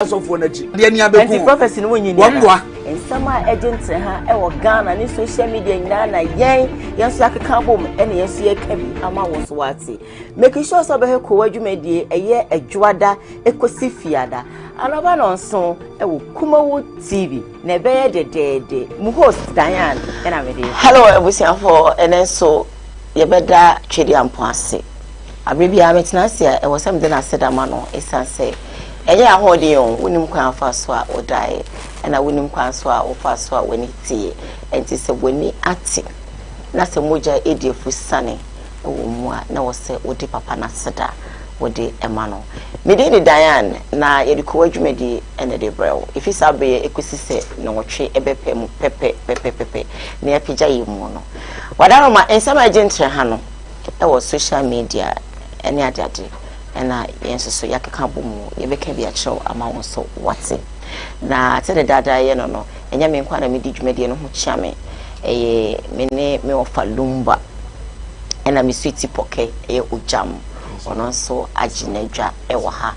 so for na ji de ania be ko prophecy no wonyi wamboa ensama agent ha e wo Ghana ni social media nyina na yen so akeka bom ene yen so yeka bi ama wo so wate make sure so be he KOOWAA dwumadie eye adwada ekosi fiada anaba no nso e wo Kumawood TV na be ye de mu host Diane ena me de hello ebusiafo ene so ye beda twedi ampo ase abrebi a metina se e wo sam de na sedama no esanse eye ahode on wonim kwan fa so a odai na wonim kwan so a ofa so a woni tie enti se woni ate na se moja ediefu sane wo mu a na wo se odi papa na seda wodi emano mede ni Diane na ye de KOOWAA dwumadi ene de brew ifi sabe ekosi se no wotwe ebepe mu pepe na ya pija yi mu no wadaro ma ensama agentre ha no e wo social media ene adade ena yenso yakeka bomu yebeka bia chew ama won so wate na tede dada ye no enya me nkwa na me di dwumade no ho chiame eye me WOFA LUMBA ena me sweetie poke eye ojam ono so aginedwa ewo ha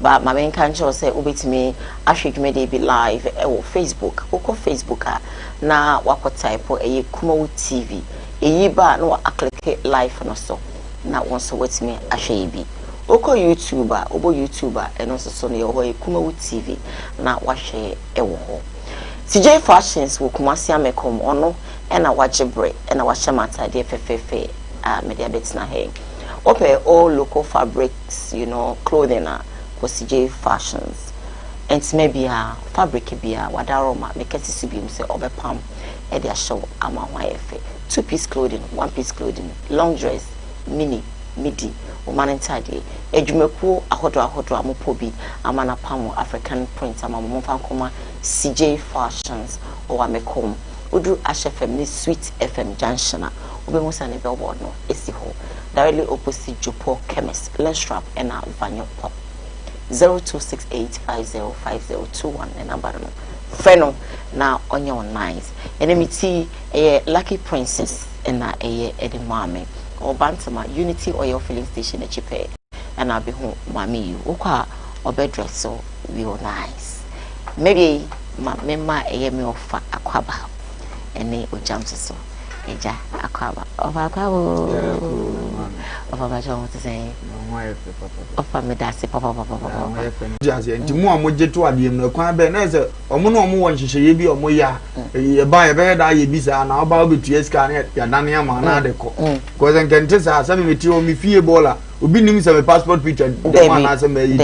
ba ma me nka nche se obetimi ahwe dwumade bi live ewo Facebook ukọ Facebook a na wako type eye Kumawood TV eyi ba na wa click live no so na won so wetimi ahwe bi oko YouTuber obo YouTuber eno so ne ho Kumawood TV na wahwe ewo ho CJ Fashions wo Kumasi amekom ono ena wajebre ena wahye matade fefefe media betina he open all local fabrics, you know, clothing for CJ Fashions. And maybe a fabric be a wadaroma, make it to be say over palm, and their show ama wife. 2-piece clothing, 1-piece clothing, long dress, mini, midi, or man entire. Ejumeku, a hodo amopobi, amana palm, African print, ama mofankoma, CJ Fashions, or amekom. Udu HFM, Sweet FM Junction, Ubemusa ne billboard no, Esiho. Directly opposite Jopo Chemist, Lenstrap, and Vanyo Pop. 0268505021 and number no. Freno now on your nines. Enemy a Lucky Princess and a Edimame or Bantama Unity Oil Filling Station at Chipe and I'll be home, Mammy, you oka or bed dress so real nice. Maybe my memma a me of aquaba and they would jump so. Eja akwaba ofa kwabo ofa ma jo to say ofa me da se papa jaze nti mu amoje to adiem no kwan be na se omo no omo won hihye bi omo ya ye ba ye be da ye bi sa na oba obetu eska na ya dane ama na de ko ko zen kente sa me meti o mi fie bola obi nim se me passport picture o ma na se me yi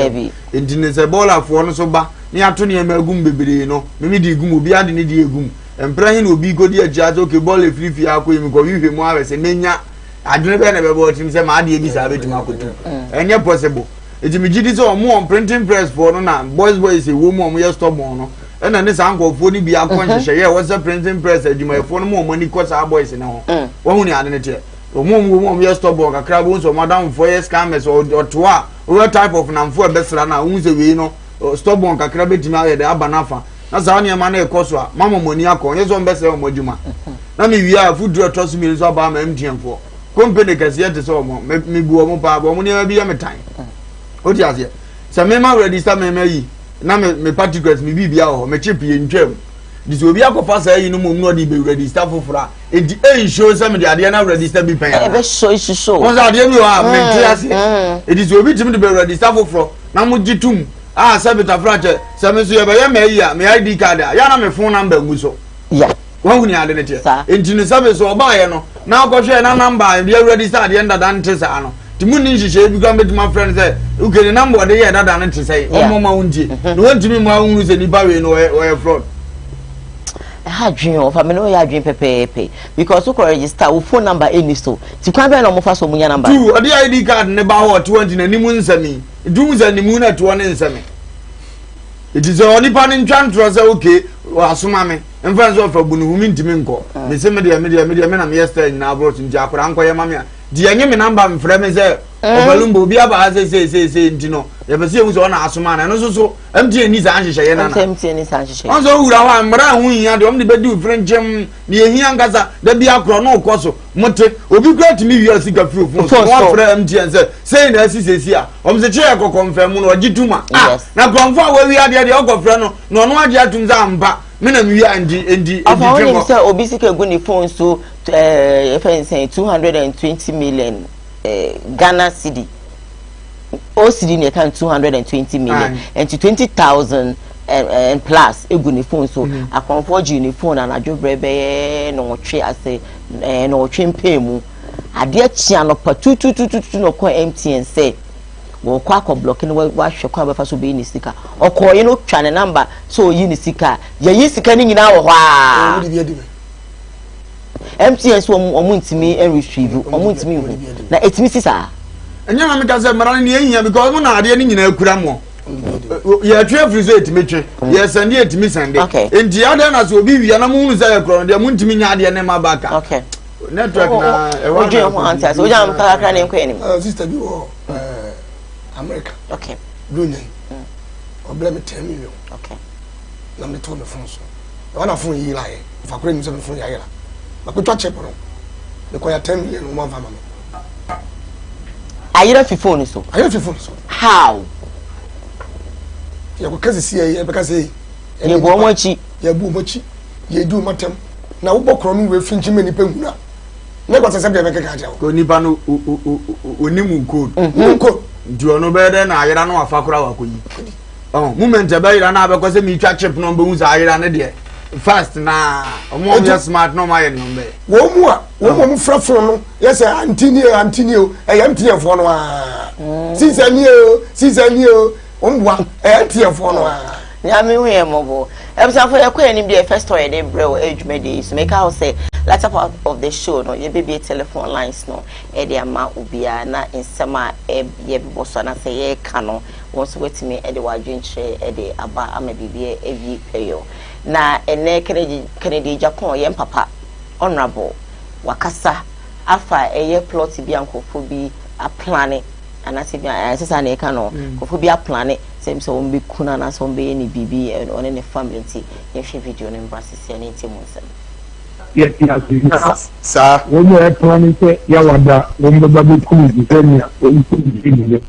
nti ne se bola fo no so ba ni ato ne ma gum bebere no me di gum obi ade ne di egum emprahin obi godi ajazo ke ball free akọ emi ko hwehwe mu awese menya adwene be na be bo tim se ma ade ebi sa betima akotu enye possible eti mi gidi so mo on printing press for no na boys e wo mo ye stop mo no e na ne sa ankofo ni bi akonhye ye wo se printing press adwuma fo no mo ni ko sa boys ne ho wo hu ni ade ne te mo ye stop bo kakra bo so madam for ye scammers or to a type of namfo e besra na hu se we no stop bo kakra betima ye de abanafa na za ne ma na ekoso a mama moni akọ yezo mbese o modjuma na me wi a food trust me so ba ma mtiemfo company kase yete so mo me bu o mo pa bo mo ne bi ya metan o ti ase se me ma register me yi na me particulars me bibia o me chip ye ntwam dis obi akofa sa yi no mo no di be register fofora enti show se me de ade na register bi pen e be show on za ade mi o a me ti ase e dis obi tim de be register foforo na mo gitum sabita frache samesu ye be me ya me ID card ya na me phone number nguso ya won huni ade ne tie enti ne sabeso oba ye no na akohwe na number dey register de ndada ntesa ano ti muni nhihye bi kan betima friend say ukene number de ye dada ntesa say omo ma wunje no wantimi ma wunu se ni bawe no o fraud ha dwen o fa me no ya dwen pepepe because you register wo phone number any so ti kwan be na mo fa so munya number tu ade ID card ne ba ho 20 na nimu nsami dunza nimu na to ne nsami it is only pan in chantro say okay asoma me mfa so fa bunu humi ntimi nko me se media me na me yesterday na abroad nti akora anko ye mame a di enye me number me frɛ me say WOFA LUMBA obi aba say ntino ye be se hu so na asoma na no so MTN ni sa anhyehyɛ ye na MTN ni sa anhyehyɛ on so wura wa mra hu hia de om de bedi friend gem ne ehia ngasa da bi akro no koso mote obi grant me wi asika free phone so one friend MTN say na asisi a om se che ko confirm no ogituma na kronfo a we wi ade de okofre no no no age atum za amba me na mi wi endi afọ say obi sika gu ni phone so if I say 220 million Ghana cedi o cedi ne kan 220 million and to 20,000 and plus egu ni phone so akonfo ji ni phone na adwobrebe no twe ase no twe mpemu ade chia no pa tutututu no ko MTN say wo kwa ko block ni wa hwe kwa befa so be ni sika okoye no twa ne number so yi ni sika ye yi sika ni nyina wo hwa MTN so omu ntimi retrieve omu ntimi na etimi sisa enya na me ka say mara ni ehia because mo na ade ni nyina akura mo ya twe free so etimi twe ya send etimi send enti ade na so obi wi na mo hunu say akro de mo ntimi nya ade ne ma baka okay network na e wa oje mo answer so jam ka ka ne ko enim sister bi wo America okay dunya problem 10 million okay na me to me phone so wana phone yi la ye fa kure ni so me phone ya ye la na ko twa check no me ko ya 10 million mo ma fa ma no ayira fi phone so how ya ko kazi si ye be kazi ye bo mochi ye bu mochi ye du matem na wo bokro no we finchi mani pe huna ne ko tse be be ka ja ko nipa no onimu code dio no be de na ayira no afa kura wa koyi moment e be ayira na be ko se mi twa chip no be hu za ayira ne de fast na omo be smart no ma ye no be wo mu mu frafro no yes antini e yam tie fo no a season o omwa e tie fo no a ya me we mobo ebisa for yakwa ni be first story dey brew edwumedi so make how say latter part of the show no ye be telephone lines no e dey ama obia na insema e ye be boso na say ye ka no won so wetimi e dey wadwenche e dey aba ama bibie e wi peyo na ene Kennedy Japan ye papa honorable wakasa afa eye plot bi ankofo bi a plan anase bi sesa na e ka no kofo bi a plan sem so on be kuna na so be ni bibi on ne family nti ye hwe video no mbasisi na nti mo nsem yes sa when you plan say ya wada when the baby kumi dizenia when kumi ni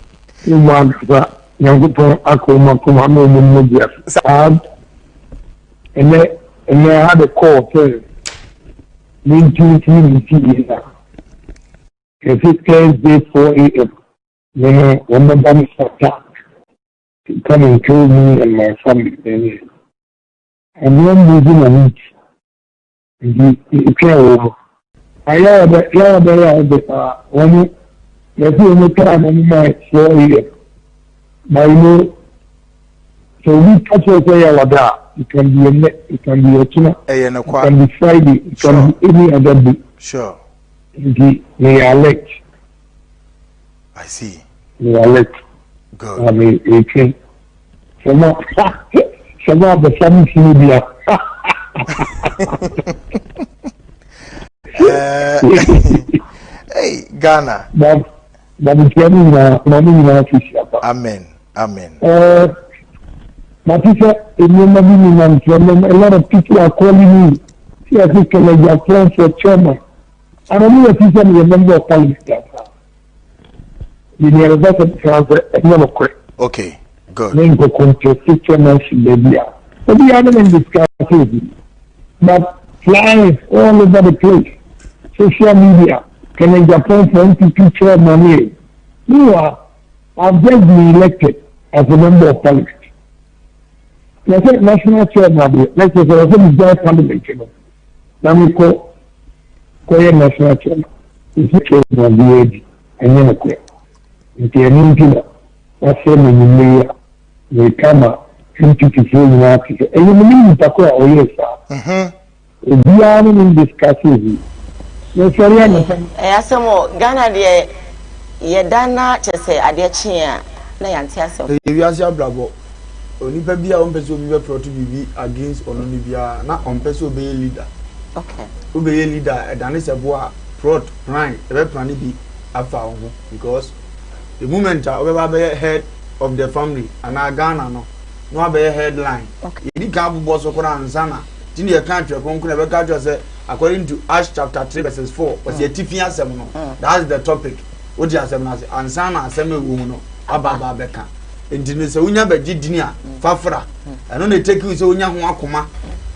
uma za yangupo akoma kuma mo mmoja sa and I had a call to me to if it Thursday 4 a.m. When the bomb attack to come and kill me and my family. And then losing a week. The care over. I have one there's no time on my 4 a.m. By no so we touch your it can be it can be a tuna, it can be Friday, it can be any other day. Sure. They are late. I see. They are late. Good. I mean, okay. Some of the family media. Hey, Ghana. But it's very Amen. Amen. But a lot of people are calling me. See, I think you are playing for chairman. I don't know if you can remember of politics. You know, that's a quick. Okay, good. Then go control chairmanship, baby. But we haven't discussed but flying all over the place. Social media. Can I Japan for NPP chairman? I've just been elected as a member of politics. I said national chairman, let's say I said the parliament chairman. Now we call national chairman. It's a chairman of the age, and then a quick. It's a new pillar. What's the name in the year? Come up, NPP in Africa. And you mean Takua or yes, sir? We are in discussion. Yes, sorry, I said, Ghana, dear, ye dana, just say, I dear cheer, Nayantia. You are your bravo. Onipa bia on person be pro to be against ononi bia na on person be leader. Okay. Who be leader dan is abo fraud plan e be plan bi afa ho because the moment we be head of the family and Ghana no be headline. Okay. Ini ka bo so kora ansana. Tini e kan twa konkun e be ka twa say according to Acts chapter 3 verses 4 was the tifia asem no that's the topic what you asem na ansa na asem ewu no ababa beka ntini se unya bagye dini a fafra eno na take you se unya ho akoma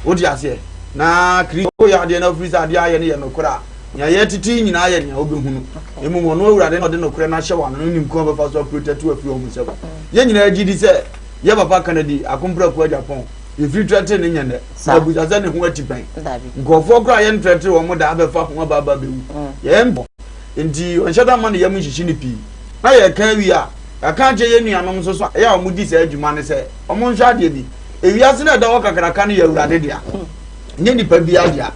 what you ase na kristo ya de na frisa de aye ne ye nokora nya ye titi nyina aye ne obehunu emu mo no awurade na de nokora na hye wa no nim ko be fa so protect afi o musem ye nyina agidi se ye papa Kennedy akompra ko Japan if you try to nyane na buza za ne ho atipan ngofo kra ye ntrete wo mo da abefa ho baba bewu ye mbo nti onhyada man ye mhyishi ni pi na ye kan wi a aka je ye nuanom so so ya o mudi sa adwuma ne se o mo nhwa de bi ewiase na da wo kakraka ne ye awurade dia nye nipa bi adia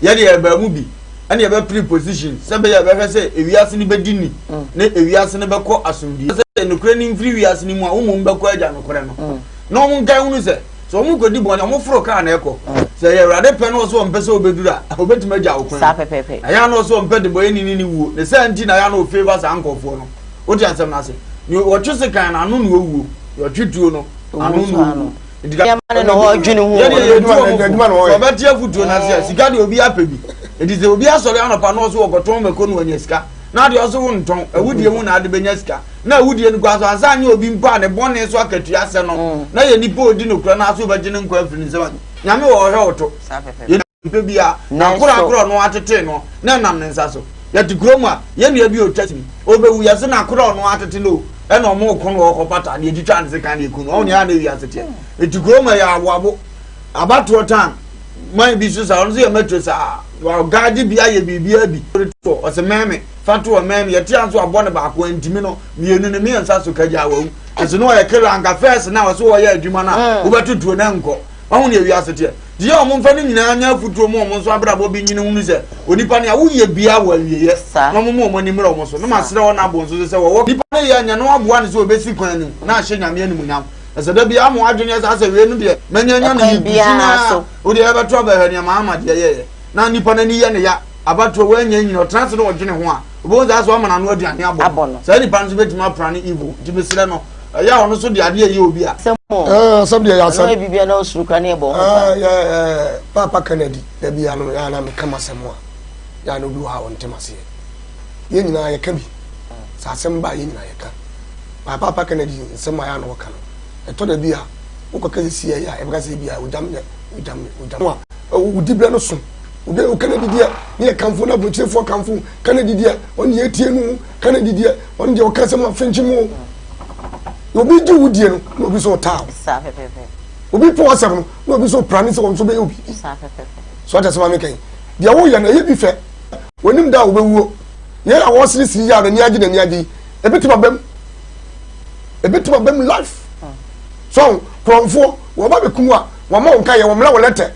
ye de ye ba mu bi ane ye ba preposition se be ye be se ewiase ni bedini ne ewiase ne be ko asumdi se nokre ni mfiri wiase ni mu a wo mo be ko agya nokre no no mo ngai hunu se so mo godi bo na mo foro ka na eko se ye awurade pe no so mpese obedura obetima agya okwan sa pepepe aya no so mpe de boye ni wuo ne se anti na ya no favor sa ankofo no o ti asem na se ni o twese kan na anu no wuo yo twituo no anu no ndiga ya no ho dwene hu so beti afutuo na se sika de obi apebi edi se obi asore anopa no so ogoton meko no anya sika na de oso wonton awudie mu na ade benya sika na awudie no kwaso ansanya obi mpa ne bone so akatua se no na ye nipa odi no kura na so bagye ne nkwa afiri ne se nyame wo hwe oto sa pepepe ye bia na kura no atete no na nam ne nsa so ye tikrom a ye nua bi otwatimi obewu ye se na kura no atete no e na omo ko no okopata ne editwa ne se kan ne ekunu o nya na wi asete etikrom ya awabo abato tan man bi so sa on se ye metro sa wa gadi bia ye bibia bi to o se meme fatu o meme ye ti anso abone ba ko ntimi no mienu ne miensa so kaja awu ese no ye kera anga first na wo so wo ye adwuma na wo betutuo na nko ohun ne wi asete di o mo mfa ni nyina anya futuo mo mo so abrabo bi nyine hunu se onipa ne awu ye bia wa wiye no mo ni mra mo so no masere wo na bo so se wo nipa ne ye anya no aboa ne so obesi kwan ni na ahye nyame anim nyam ese da bia mo adwene sa se we nu de manyanya na yibina o de ebe to ba hania ma ama de ye na nipa na ni ye ne ya abato wa anya nyina o trans no odwene ho a obo za so amana no aduane abo sa nipa nso betima prane evil tibesire no ya ono so de ade ye obi a some dey answer no bibia na osuru kan e bo papa Kennedy da bia no ya na me kama semwa ya no bi ha won temase ye nyina ye ka bi sa sem ba ye nyina ye ka papa Kennedy semwa ya no waka no e to da bia wo ko ka si ya e bga se bia udam udi bia no so udi o Kennedy dia ne kanfo na bochefo kanfo Kennedy dia on ye tie no Kennedy dia on je o ka sem afenchimo obi di wudie no obi so taw sa pepepe obi po asem no obi so prane se won so be obi sa pepepe so that sama me kan dia wo ya na ye bi fe wonim da obewuo ye a wo siri siri ya na ni agi ebitima bem life so promfo wo ba be kumu a wo ma won kan ye wo mla wo lete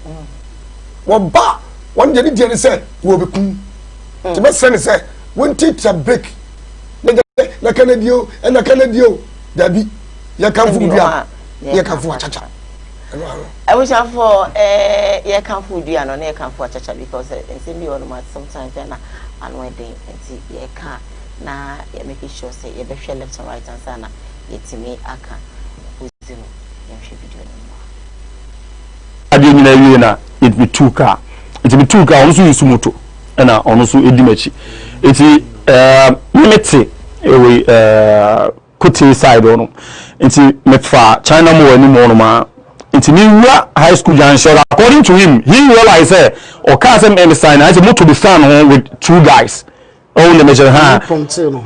wo ba won je ni die ni se wo be kumu te be se ni se won teacher break na Kennedy dabi ya kanfu dua ya kanfu achacha I wish for ya kanfu dua no na kanfu achacha because it be one more sometimes na anwe dey enti ya ka na ya make sure say ya be share left and right and sana yetimi aka uzino ya share video ade nyina wie na it be two car on so yusu moto na on so edimachi eti limit we Kuti side on nti mefa China mo ani mo no ma nti ni wura high school junction according to him he realized or can't say sign I say motor be stand on with two guys all the measure ha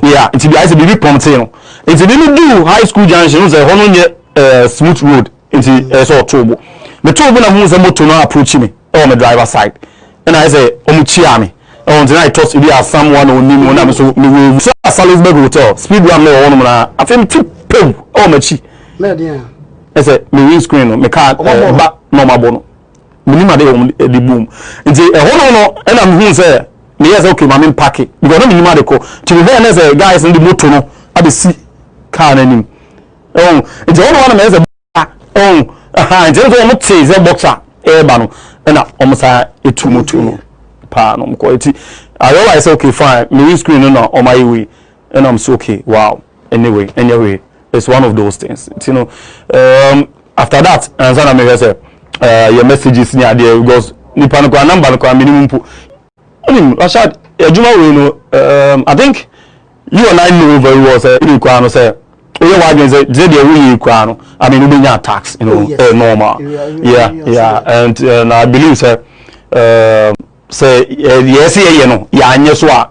yeah nti bi I say be prompting no nti ni do high school junction say hono nye smooth road nti so tobo me tobo na hu say motor no approach me on the driver side and I say omuchia me on the night toss be as someone on him na me so me so Salisbury hotel speed one no one na afem tip pew o machi na dia I say me windscreen no me car ba normal bono minima de boom nti hono no e na me hu say me yes okay ma me pack it because no minima de ko to be there say guys in the motor no abi si car na nim oh nti hono na me say nti so mo tse say boxer e ba no na o mo sa etu motor no pa no ko eti I realize okay fine me windscreen no on my way and I'm so okay wow anyway it's one of those things you know after that and then I say your messages near there because nipa no kwa number no kwa minimum po onim Rashad ejuma we no I think you and I know very well say you kwa no say oye wa dwen say dey we kwa no I mean we nya tax you know normal yeah and I believe say yes you know ya anye so a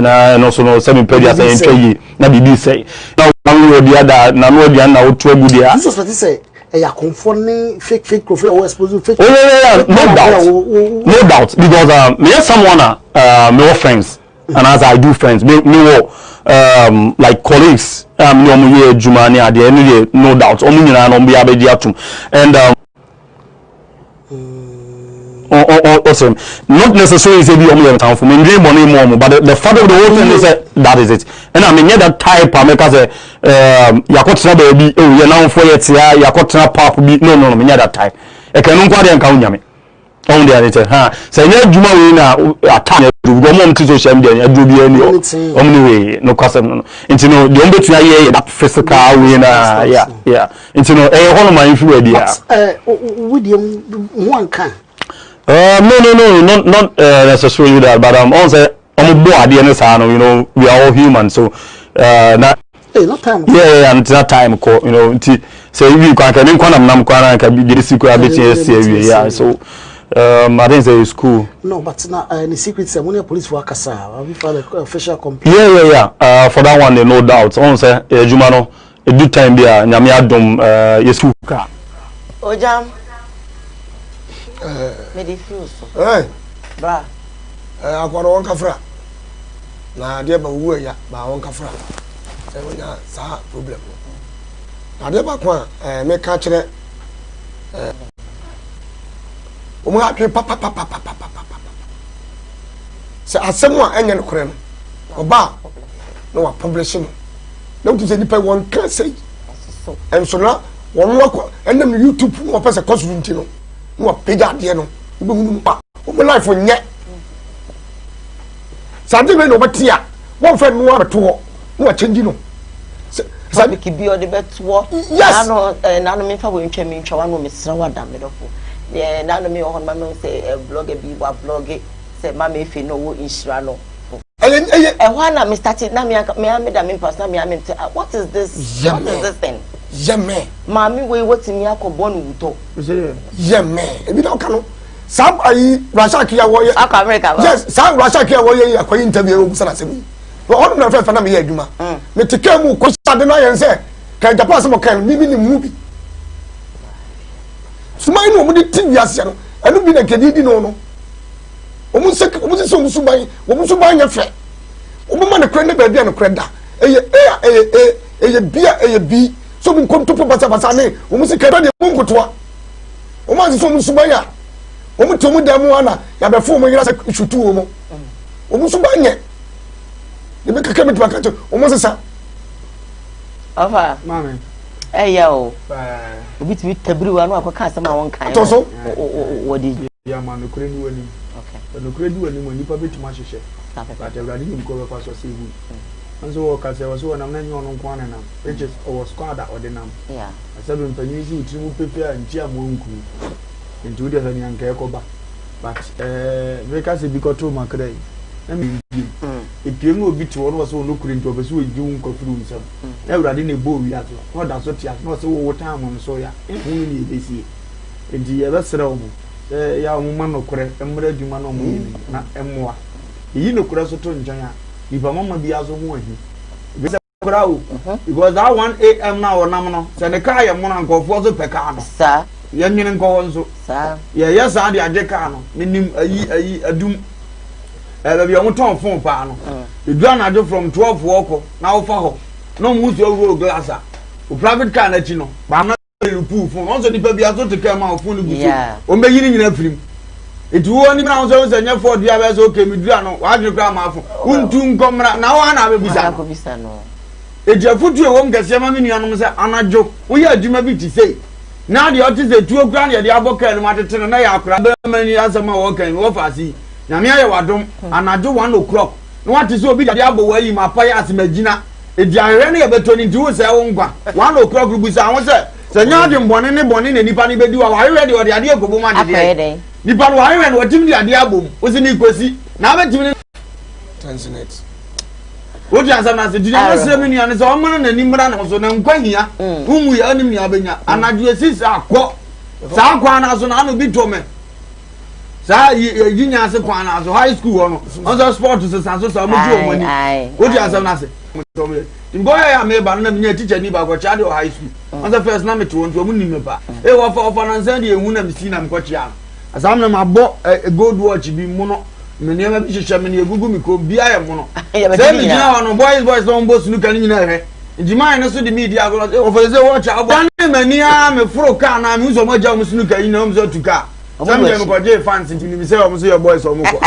na no so no say me pedi say entwe na bibi say now we the other na no dia na otu agu dia you suspect say ya conforming fake profile or expose fake no doubt because me someone me friends and as I do friends me like colleagues no mo ye adwuma ne ade any no doubt omo nyina no be abedi atum and awesome. Not necessarily say we only have time for me. Money more, but the father of the whole thing is that is it. And I mean, that type I make as a yakotna baby. Oh, you now 4 years here. Yakotna pop be no. Me that type. I can no kwade nka unyame. On the other ha. Say na djuma we na attack. Go mom to social media. Do be any. Omni no custom no. Into no the ombe tuna here that physical we na yeah. Into no hono man if we dia. With one can. No, not necessarily that, but also I'm bored, you know, we are all human, so not time. Yeah, and it's not time, you know, say you can be secret yeah, so I think it's cool. No, but not any secrets. When police workers we file a official complaint. Yeah, for that one, no doubt. On say, Jumano, a good time there, Nyamiadum, yes, Ojam. Me diffuse. Bra. Akwara won kafra. Na de ba wu ya, ba won kafra. Se wonya sa problem. Na de ba kwa me ka kire o mo atwe papa. Se asemu a enye nkore no. Oba no wa publish no. Na utu se nipa won ka sei. Enso na won wakọ enam YouTube mo pese kosunti no. No pega de no ubehunu pa o life onye sade me no betia won fa no abeto ho no change no sade ki bi o de beto na no me fa wo ntwa me ntwa wa no me sra wa da me dofo na no me ho ma me say blogger bi wa blogger say ma me fe no wo insura no why na me started na me da me pass na me what is this thing Yeme. Mami we what me akobon wuto. Yeme. Ebi na oka no. Sam ayi Russia kia wo ye. Aka America. Yes, Sam Russia kia wo ye akoyi interview o busa na semi. Wo onu na fa na me ye adwuma. Me teke mu ko sade na ye nse. Kan Japan se mo kan mi ni mu bi. Sumai no mo di TV ase no. Anu bi na kedidi no no. Omu se sumai, omu sumai nya fe. Omu ma na kre ne ba bia no kre da. Eye bi. So mun kom topo basa ne o mu sika de mun kotwa o ma so mun subanya o mu tomu da mu ana ya be fo mu yira se shutu o mu o mu subanya de be kaka mit bakato o mu sesa afa mame ya o obi ti tabiri wa no akoka asema won kan to so wo di ya ma no kure ni wani okay no kure ni wani mo nipa betuma hwehwe ba te urade ni ko be fa so se hu anso wo ka se wo so na nyo no kwa na which is our squad that ordinam yeah asabe mpanyi si utimu pepe a nti amonku nti wo de sa nyan ka ekoba but we ka se bikoto makrai na me epiem obi ti wo no so no kuri nti obeso oji nko furu nsam na urade na ebo wi aso no da so ti aso no se wo time no so ya ehunu ni ebesi nti ya besere wo ya wo ma no kure emre adwuma no mo yi na emmoa yi no kure so to njan a iba mama bi aso ho ahi bisa kura o because that 1 AM na wo nam no se ne ka ye mo na nkofo so peka no sa ye nwene nko nso sa ye sa de ade ka no menim ayi adum be bi o ton phone pa no edua na ade from 12 woko na wo fa ho no mu so road glass a o private car na chi no ba na lupu phone on so ni pa bi aso te ka ma o phone gu so o me yini nyina firim etu oni na so se nya for dia be so ke mi dua no wa dwe kra ma afo untu nkomra na wa na be bisa no ejafutu e wom kase ma menu anom se anajo wo ya adwuma bi ti sei na de o ti se tuo kra na de aboka no matete no na ya akra be mani asema wo kan wo fasi na me aye wadom anajo 1 o'clock no what is obi de abo wa yi ma pa ya asemagina ediare ne ye betoni nti wo se wo ngwa 1 o'clock busa won se nya de mbone ne nipa ne bedi wa ready o de ade ekobo ma de nipa no ayi no watim di ade abom osi ni kosi na abetim ni Tanzanite wodi ansam na se di na se me nua ne se o mo na ni mra na so na nkwahia umu ya anim nua benya anadwo esi sa akọ sa akwa na so na no bi to me sa yinya se kwa na so high school ho no on sport so sa so mo di o mani wodi ansam na se Ngoya ya meba na menya teacher ni ba ko cha de high school. On first na me to won ni me ba. E wo fa na nsan de ehu na me si na me ko chia. Asam na mabo gold watch bi mu no. Me ne ma bi hyehyɛ me ne egugu mi ko bia ye mu no. Say me gina no boys don bo sunu kan nyina he. Njima ne so de media go o fa say watch abo. Dan mani a me furo car na me so ma ja mu sunu kan nyina mo so tu car. Some me ko je fans nti ni me say o mo so your boys o mo ko.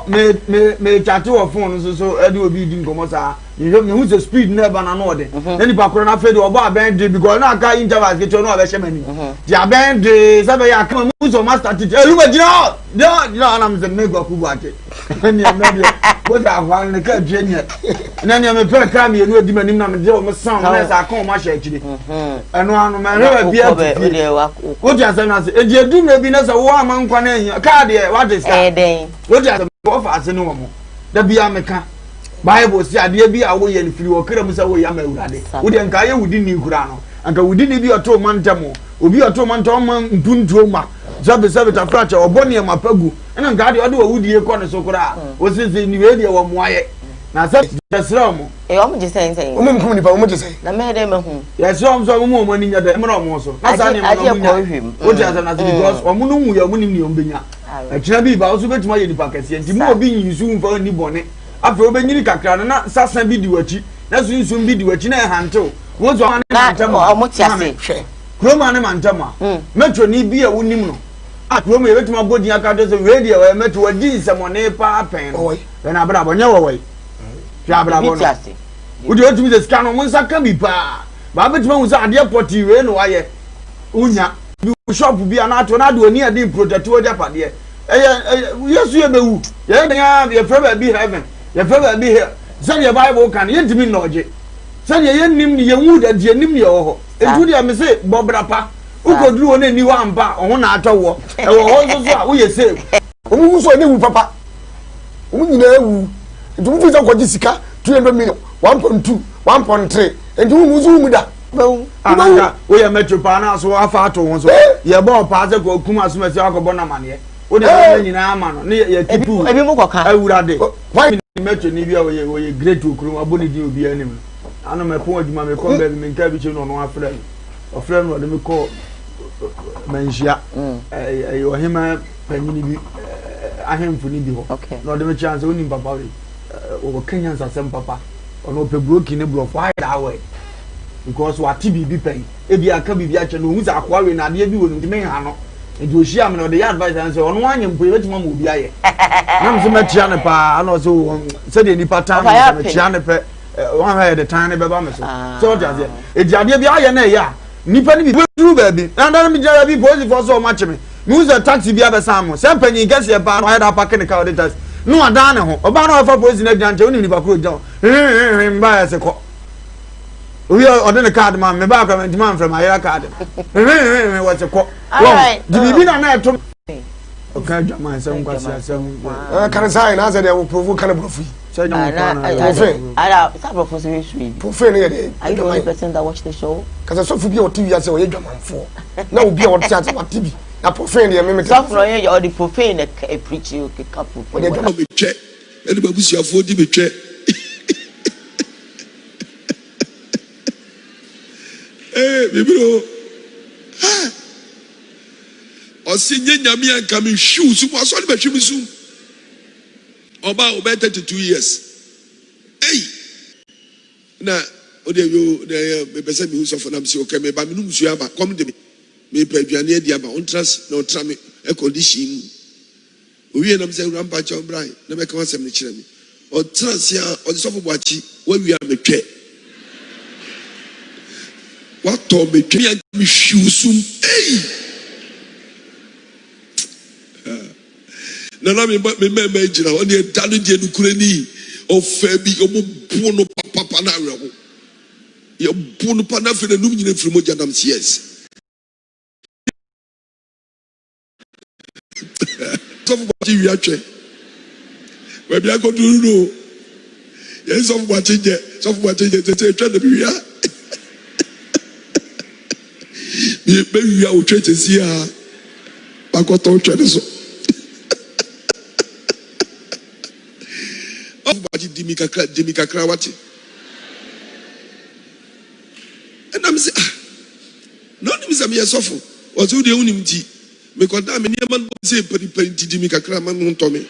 Me chat wo phone so e de obi di nkomo sa. You know who's the speed never na no de. Any pa kro na fe de obo aben de because na ka intervals get no be shemani. Di aben de sabe ya come mu so master teacher. You be no. No na me say me go kubu ake. Any am de. What I want the ka jenya. Na ni me pe ka me enu edi manim na me de o me sound na sa kon ma sha akire. Eno anu me re bia ti. What you say na say e di edu na bi na say wo amankwa na ehia. Ka de what is ka? What you say go for ase no mo. Da bia me ka. Bible say ade bi a wo ye nfiri wo kra mu say wo ya ma urade wo de nka ye wudi ni kura no anka wudi ni bi oto mantamo obi oto mantamo man ntuntuo ma zabe ta fracha obone ma pagu ena nka de ode wo wudi e ko ne so kura wo sese ni we de wo moaye na sa desra mo o mo je sen o mo nkum ni pa o mo je sen na me de mahu ya so so mo mo ni nya de mra mo so na sa ni mo no wo je asa na because o mo no wu ya mo ni ni o benya a kira bi ba o so betuma ye ni pa kase nti mo obi yinsu mfa ni bone afi obenyiri kakra na sasan bi di wachi na sunsun bi di wachi na hantew wo zo ane mantama o mo ti ase hwe kroma ne mantama metro ni bi a wonim no kroma ye betuma godin aka do so we dia we metro wadi nsamone pa pen no we na bra bo nya wo we hwa bra bo no wo di otumi ze scan no mo nsaka bi pa ba betuma wo sa ade poti we no waye unya bi shop bi ana ato na do ni ade protect wo japade yesu ye bewu ye nya ye freba bi heaven ye fẹ́ be here say the Bible can ye ntimi noje say ye nim ni ye wu da die nim ye ho etu dia me say bobra pa ukoduru wona ni wa mpa ohun na atwo e wo ho so a wo ye save omu so ne wu papa omu nyina ewu etu mu fi ko sika 200 million 1.2 1.3 etu mu so mu da anga wo ye metro pa na so afa ato won so ye bon pa se ko kuma so me se akobo na mane wo de nyina ama no ne ye tipu ebi mu koka awurade metro ni bia we great okuru aboni di obi anim ano me pon aduma me kon be me nka bi che no no afra o fra no de me ko manhia o hema panyini bi ahemfu ni bi ho no de me chance oni papa we o Kenyan sasem papa ono pe broki ne bro why that way because what bi pen e bi aka bi a che no hu za akwa we na de bi wonu de me ha no edu ohia me no de advice and say ono wanye mpo e betima mo obi aye na mse metia ne pa ana so se de nipa tan metia ne pe one head the time be ba me so just e di ade bi aye na ya nipa ni bi duru ba bi na na mi jara bi police for so match me use taxi bi abesa mo se panyin gese e ba no head up park ne car de taxi no adan ne ho oba na fa police na gyanche oni nipa kro gyan mba ya se ko we are on the card man me ba from man from my card what se ko di bibi na to okay jama se nkwasi asem kan sai na se de wo provoke kan profi say jama ala sa profi we sweet profi ne de are you the only person that watch the show cuz so fu bi o TV ya se o ye dwamanfo na obi a o tia se wa TV na profi ne me me so from ye or the profi ne preach you ke couple o de dwama be twe eni babusuafo di be twe bibiro o si nyame anka me hwiu su mo so ne betwe me su oba o be 32 years na o de yo me pese me so for na me si o ke me ba me num su aba kom de me pa aduane adi aba on trust na o tra me e condition o wie na me se rampa cha obrai na me ka wasem ne kire me o trust ya o so for boachi wa wi a me twe what to me twe ya me hwiu sum na me jira on e danu je nukure ni o fa bi o bu no papa na awo ye bu no pa na fe na num nyina firi mo jadam yes so for what you are. Maybe I go to know. Yes, some watching it, some watching it, they say, try to be here. Maybe you are trying to see her. I got to try this. Of what Dimika Krawati. And I'm saying, no, I'm saying, suffer. Was who the only tea? Because I'm a man who say, Peri Dimika Kraman to me.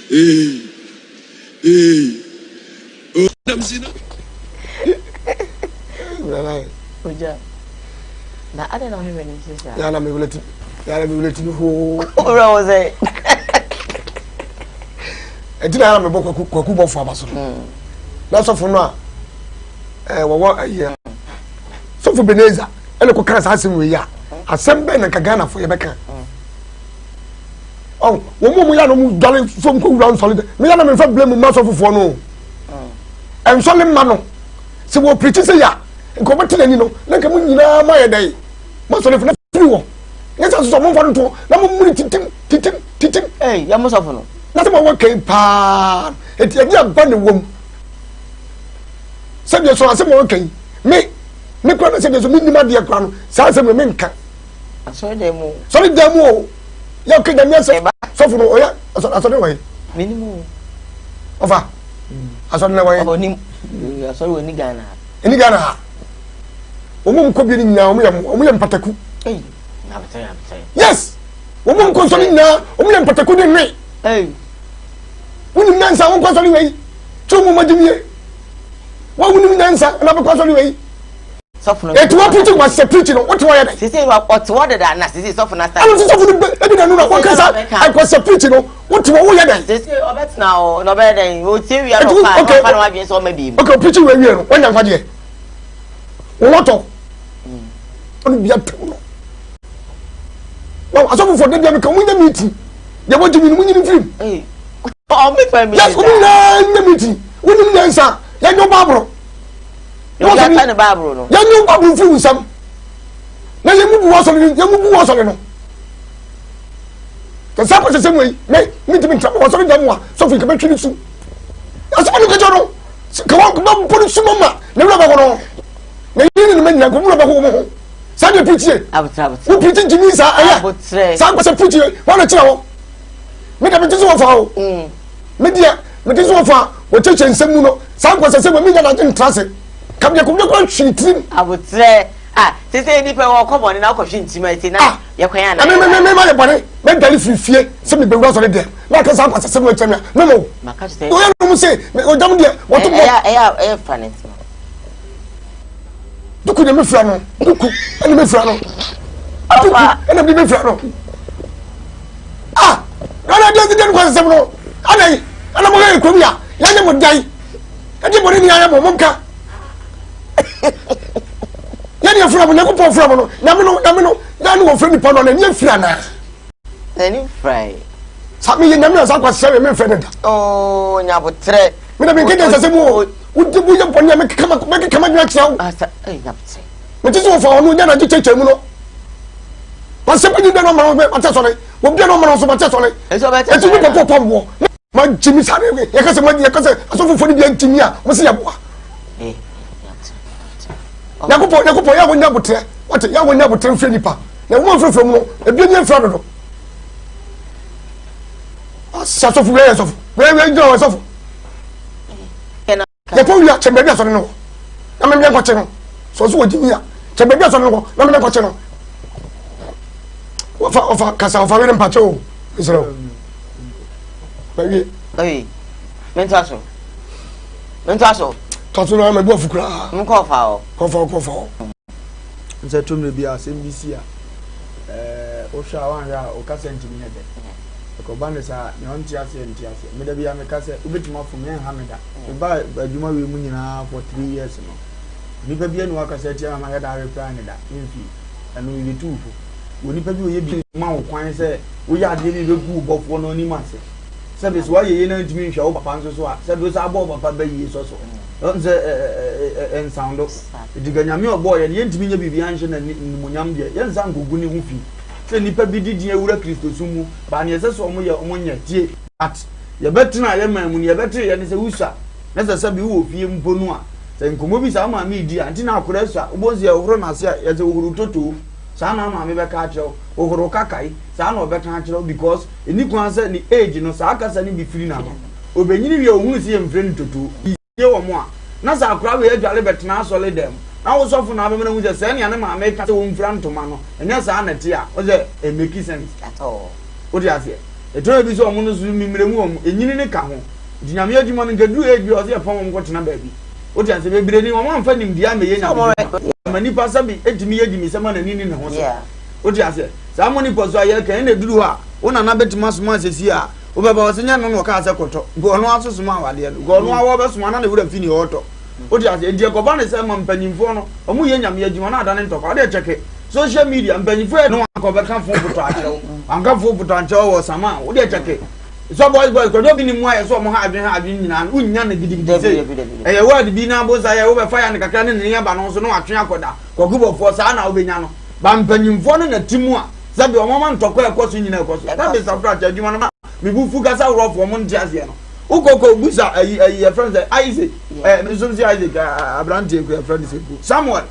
Hey. Oh, I'm seeing. Oja. Na ade na hwe ni sisa. Ya na me bulletin ho. Ora was e. Enti na me bokwa kwaku bofo abaso. Na so no a wo aye. So for Beneza, ele ko kan sa asem we ya. Asem be na ka Ghana fo ye beka. Oh, wo mu ya no mu dale so mu ko wura solid. Me ya na me fa blame ma so fofo no. En so le ma no. Se wo preach say ya. Nko betele ni no. Na ka mu nyina ma ye dai. Ma so le na free wo. Yes, so mo fa no na mo mu titim. Eh, ya mo so fo no. Na se mo wo kan pa. Eti ya ba ne wom. Se bi so ase mo wo kan. Me kwa na se bi so mi ni ma de kwa no. Sa se me nka. So dem o. So dem o. Ya ke dem yesa. So fo no oya. Aso de wa. Minimum. Ofa. Aso de wa. Oni. Aso we ni Ghana. Ni Ghana. Omo mko bi ni nya omo yem pataku. Eh. Na betay. Yes. Omo mko so ni nya omo yem pataku de nwe. Eh. Woni nansa won kwa so ni we. Tumu madimie. Wa woni nansa na be kwa so ni we. Sofuna. E tuwa preaching was preaching no. What why that? Sisi wa what that na sisi sofuna start. Anu sofuna e bi na no na kwa kasa. I was preaching no. What why that? Sisi obet na o no be den o tie wi no fa no wa bi so ma bi. Okay, preaching we no. When yan fade. What of? Onu bia no. Well, aso for dem be come in the meeting. They want to be in film. Eh. Oh, me family. Yes, we in the meeting. We need answer. Ya no babro. You got the Bible no. Ya no babro fu sam. Na ye mu bu wo so no. Ka sa ko se we me timi tra wo so dem wa so fi ka be twini su. Aso no ka joro. Ka wa ko ba po su mama. Na ro ba ko no. Na yi ni me na ko mu ro ba ko mo. Sa de preach. Abutra. Wo preach jimi sa aya. Sa ko se preach. Wa na kira wo. Me da me tizo fa o. Me dia me tizo fa wo cheche nsemu no. Sa ko se me nya na jin trase. Kam ya ko me ko twitrim. Abutra. Ah, sisi ni pe wo ko boni na ko hwintima ti na ye kwan ya na. Me ma ye boni. Me dali fifie se me be wura so de dem. Na ka sa ko se me twemia. Me mo. Maka se. O ya no mu se o jam de wo to mo. Eh fanet. Duku de me fura no. Duku. Ene me fura no. Duku. Ene me fura no. Ah! Ana de de ko se no. Ana mo ga ko bia. Ya nya mo dai. Ade mo ni ya mo monka. Ya ni fura mo na ko po fura mo no. Na me no. Na no wo fura ni pa no na ni fura na. Any fry. Sa me ye na me sa kwa se me fura da. Oh, nya botre. Me na me kede se mo. Udi bu ye pon ya me kama dwa kiawo. Ah, nya botre. Me ti so fa onu nya na cheche mu no. Wa se bi de no ma me ate so le. Wo bi no ma so ate so le. Eso be te. E ti bi ko pombo. Ma jimi sa ne. Ye ka se aso fofo ni bi antimi a, mo se ya boa. Eh. Yakupo ya wonya botre. What ya wonya botre mfe nipa. Na wo mfefem no, e bi nya mfra dodo. Asa so fu we so fu. We do so fu. Ya po wi a chembe bi aso ne no. Na me bia ko che no. So wo jimi a. Chembe bi aso ne no. Na me ko che no. Ofa kasa ofa we mpacho o. Isro. Baby. Eh. Mentaso. Tatu no me bo fukura. Mko fa o. Kofa. Nse tumre bia SMBC a o sha wan ya o ka senti mi nede. Ko bande sa ne on ti ase. Me da bia me ka se obetima fo me hameda. E ba adwuma we mu nyina for 3 years no. Ni pa bia no aka se ti ama ya da reply ne da. Mfi. Anu yi tufo. Woni pa bi o ye bi ma wo kwan se wo ya de ni begu bofo no ni ma se. Service wa ye na ntimi hwa wo papa nso so a. Se do sa abo papa ba yi so. Nze en soundo diganyame obo ye ntimi nya bibia nje na munyam de ye nza ngogu ni hu fi se nipa bi didi ewura Kristo sumu ba ne se so omo ye omo nya tie at ye betina ye man mu ne ye betre ye ne se wusa na se bi wo fie mponu a se nkomo bi sa ma mi di anti na akora sa obozi ye ohoro na se ye se ohoro toto sa na ma me be ka akyerɛ ohoro kakai sa na obeka akyerɛ because eni kwan se ni age no sa aka sa ni bi firi na no obenyini wi ohunu se ye mfre toto ye wo mo a na sa akora we adwale betina asole dem na wo sofo na abemena hu se ne ma me ka se wo mfra ntoma no enya sa na te a o se e make sense at all o dia se e to bi so omo no su mimire mu omo enyini ne ka ho dinyame adwuma no ngadu ebi o se e pon ko tena baabi o dia se bebre ni omo amfa nim dia me ye nya mani pasa bi etimi yedimi se ma na nini ne ho so o dia se sa mo ni poso aye kan na duru ha wo na na betima so ma sesi a wo baba wo se nya no ka se koto go no asoso ma awade go no awo be so ma na wura fini hoto o dia se die ko ba ne se ma mpanyimfo no omo ye nyame adwuma na adane ntoko o de cheke social media mpanyimfo no akọ ka fo foto akyerɛ anka fo foto akyerɛ wo sama o de cheke so boys ko do bi ni mu aye so mo ha adwen nyina unya na gidigidi se eye word bi na bo sa ye wo be fa ya ne kakra ne ne ya ba no so no atwe akoda ko gubofo sa na obenya no ba mpanyimfo no na timu a sabi o mama ntoko ekoso nyina ekoso that is after adwuma no me bu fu kasa rofo mo ntiase no ukoko busa your friends Isaac so say Isaac Abrante ko your friend say Samuel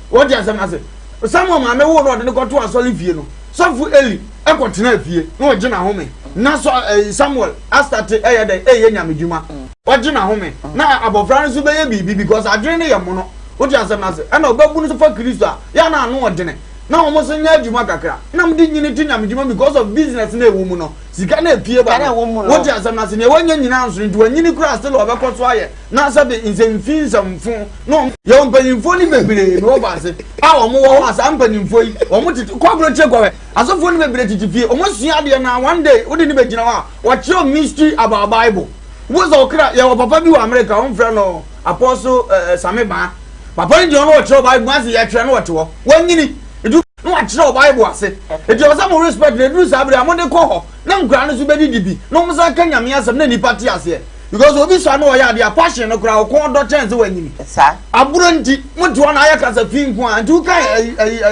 what you say Samuel ma me wo no de ko to asole fie no sofu Eli e ko tena fie no o gina home na so Samuel astate ye nyamedwuma o gina home na abofra no so be ye bibi because adwene ne ye mo no what you say na say e na obabu no so fa Kristo a ya na anu odene na omo so nya adwuma kakra na mdi nyini ti nyamedwuma because of business na ewu mu no sika na epie ba what you say na say ne wanya nyina anso nti wanyini kura still obekọto aye na sabe nzemfin samfun no ye mpanyimfo ni bebere no ba se a omo wo ho asa mpanyimfo yi omo titi kwabro che kwawe asofo ni bebere titi fie omo sua de na one day wo de ni begina wa che mystery about Bible wo zo kra ye wo papa bi wa America on frɛ no apostle Sameba papa ndi ono wo che Bible ma se ye twa no wo te wo wanyini no achiro Bible ase ejo sa mo respect the do sabre amode ko ho na nkura no so bedi dibi no mo sa ka nyame asem na nipa ti ase because obi so na o ya dia passion no kura ko do chance wanyini sa aburo nti mo to na aya kasa fin ko anti u kan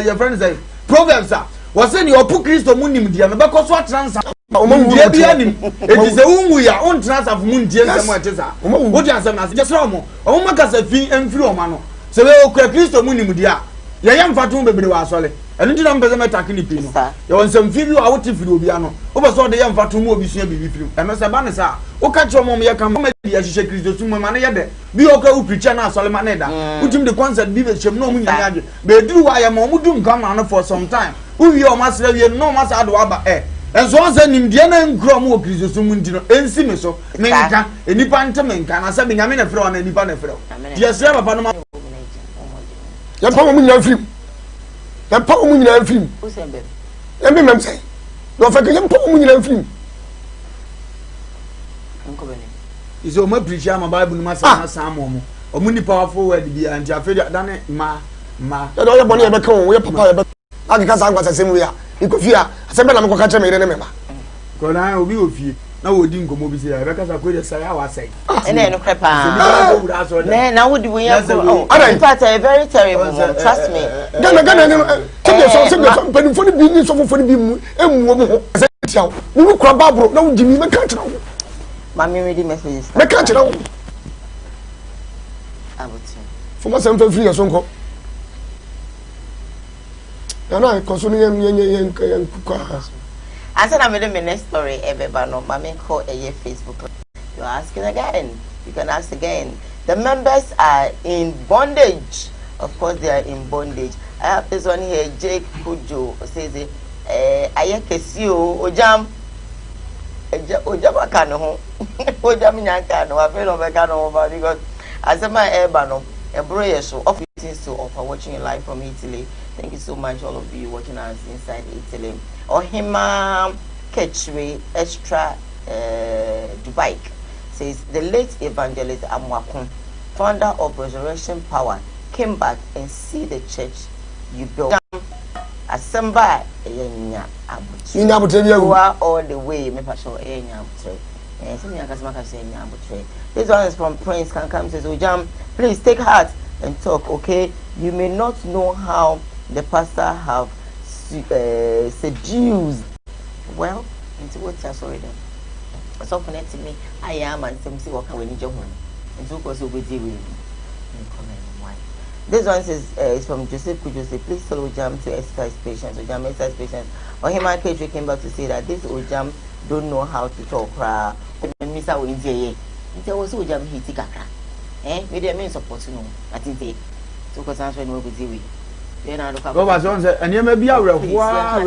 your friend say proverbs a wo se ni opu Kristo munim dia me be ko so atransa o mo dia bia nim eti se unwu ya on transa fu mun dia nsem ate sa wo dia asem na se jesra mo o mo makasa fin emfiri o ma no se we okura Kristo munim dia ye yam fatu bebere wa asole enu ti na mpeze metaki ni pino ye won sem firi a woti firi obi ano wo be so de yam fatu mu obi sua bibi firi eno se ba ne sa wo ka kyo mom ye kan ma di ya hihye Kristo sumu ma ne ye de bi o ka u preacher na asole ma ne da utim de concert bi be chem no mu nyanya age be duru wa ye ma mu dum kan ma no for some time wo wi o ma sere wi no ma sa do aba enso on se nim de na nkro mu o Kristo sumu ntino ensi me so menka enipa ntemenka na se be nyame na fere o na enipa na fere o de sere papa no ma ya pa mo nya film ya pa mo nya film o se be ya me mem say do fa ke ya pa mo nya film nko bene iso ma preacher ma Bible no ma sa na sa mo mo o mu ni powerful word bi anti afedi dane ma ya do ya boni ya be kan wo ya papa ya be aka ka sa ngwa sesem wi a ikofia asebe na me ko ka cheme ire ne me ma ko na obi ofie na wodi nkomo bi se ya be kasa ko de sa ya wa sai ene no krepa na wodi wo ya ko in fact a very terrible mom trust me gana ne so penifo ni bi ni so fofo ni bi mu emu wo mo se tia wo kura babro na wo jimi me ka tira wo ma me read messages me ka tira wo abuti fo ma sem fa free ya so nko na ko so ni yen kwa I said I'm in the next story ever no mama call a Facebook. You're asking again. You can ask again. The members are in bondage. Of course they are in bondage. I have this one here, Jake Kujo says I kesio ojam akano ho ojam nyankano I feel over kano because as my ebano a bro so of so for watching live from Italy. Thank you so much, all of you watching us inside Italy. Ohima Ketchwe Extra Dubai says the late evangelist Amwakun, founder of Resurrection Power, came back and see the church you built. Assemble all the way. This one is from Prince Kankam says, Ojam, please take heart and talk, okay? You may not know how the pastor have seduced. Well, into what I saw them. So connect me. I am and some see what can we need your one. And so because we deal with why. This one is from Joseph Kujose. Please follow Ojam to exercise patience. Ojam exercise patience. Or him and Pedro came back to say that this Ojam don't know how to talk. And Mr. Windy, it was Ojam Hitikaka. We didn't mean support to know. I think they took us answering what we deal with. Baba John said, and you may be a rewa.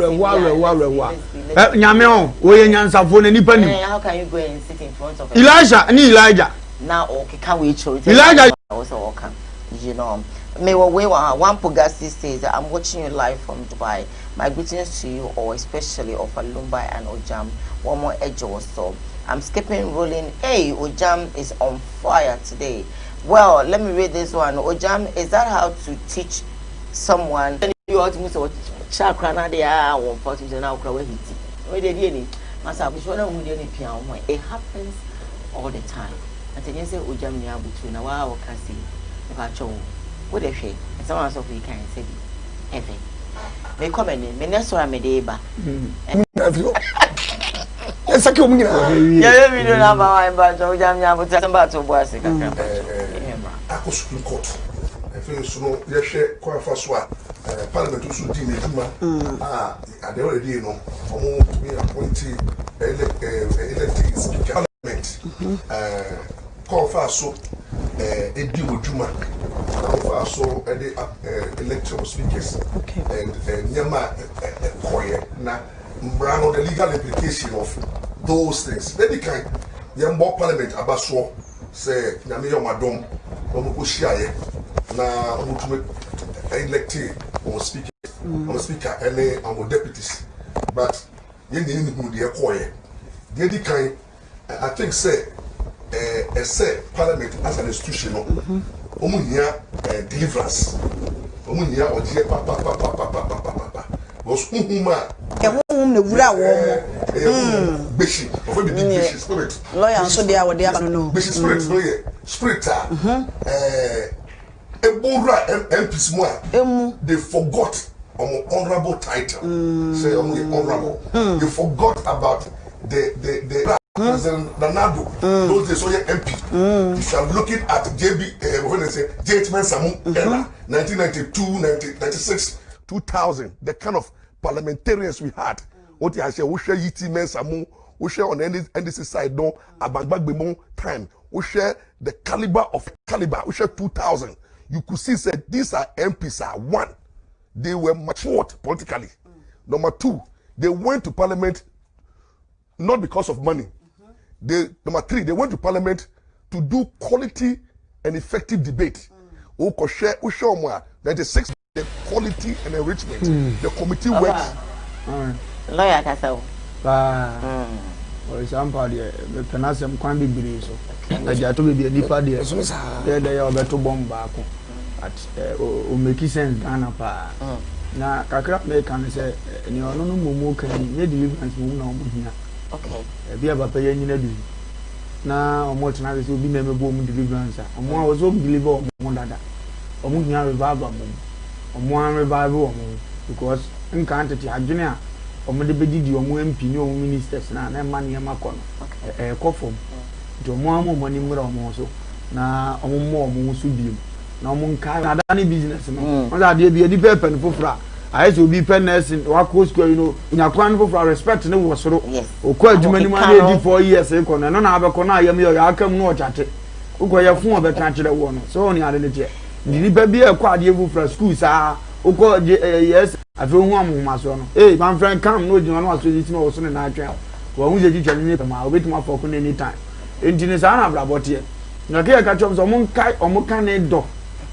Nyameo, we nyansa phone any penny. How can you go and sit in front of Elijah? Now, okay, can we show it? Elijah also welcome. You know, may we one Pugasi says that I'm watching you live from Dubai. My greetings to you, or especially WOFA LUMBA and Ojam. One more edge or so. I'm skipping rolling. Hey, Ojam is on fire today. Well, let me read this one. Ojam, is that how to teach someone? You ought to miss what chakra they are on 40 now. Where they did it happens all the time. And then you say, Ojam, you are between a while, can see about you. What if she and someone else we can say, Ever. May come in, Minnesota Medeba. Yes, I come here. Yeah, we don't have our but Ojam, but about to was a Supreme Court. I feel so. Yes, quite fast. Parliament also did me. At the already know, to be appointed elected speaker. Call for so Eddie Wujuma. Call for so electoral speakers. Okay. And Yama Koye. Now, run the legal implication of those things. Then the kind Yambo Parliament Abaso say Namiyo Madom, Omukushiaye. Now, elected or speaker, and our deputies. But you need to be a choir. The kind, I think, say Parliament as an institution, Omunia deliverance, Omunia or dear papa, was Umuma, Bishi, or maybe Bishi spirit. Lawyer, so they are what they are no. Bishi spirit, spirit. MPs they forgot honorable title. Say only honorable. They forgot about the President Ronaldo. Those days, so MP. If you are looking at when they say J.H. Samu era, 1992, 1996, 2000, the kind of parliamentarians we had. What I say, we share Yiti Samu, we share on NDC side, no, Abagbagbe time. We share the caliber, we share 2000. You could see that these are MPs are one. They were matured politically. Number two, they went to parliament not because of money. Number three, they went to parliament to do quality and effective debate. 96, the quality and enrichment. The committee works. Lawyer Castle. For example, the Canasium can be big. I just told you the Nipa there. They are better bomb back at make sense. Ghana pa. Now, Kakra may can say, and you are no more can you deliverance movement here. Okay. Be about paying in a day. Now, or more tonight will be memorable deliverance. Or more was home deliver more than that. Or moving a revival, or more revival, because in country, Junior. Or maybe did your MP, no ministers, and money and Macon. A coffin. To more money, more so. Now, more Musubi. No one can any business. No, that be a dependent for fra. I used to be penners in Wako Square, you know, in a plan for respect, no was so. Yes. Or quite many money 4 years ago, and none have a corner, I come no chat. Who your phone of the country one. So only other day. Did be a quad year for school, sir? Yes. I feel one mason. Hey, my friend, come, no, you know, so it's no son and I trail. Well, who's a teacher in it? I'll wait my phone any time. Engineers are not about here. Now, here catch up some moon kite or mocan dog.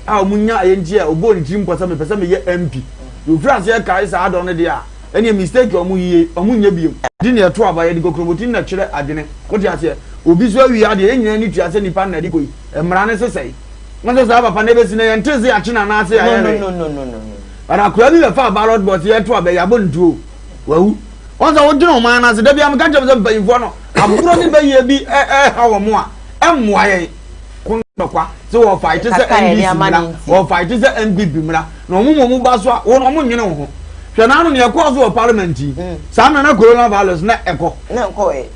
Our munya and dear, or body dream for some person, MP. You France here, guys, I don't know there. Any mistake or munya be. Didn't you by any go promoting that children at dinner? What you say? Will be sure we are the Indian to any pan that you and Maranes say. Not just have a panabas in an enthusiasm action and answer. No. And I could have a far ballot, but yet to obey a bone too. Well, once I want to know, man, as a baby, I'm catching them by one. I'm running by ye be how more. I'm why. So, fight is a NB or fight is a NB. No more baswa, or no, you know. hwe na no ne cause of parliament sa na coronavirus na eko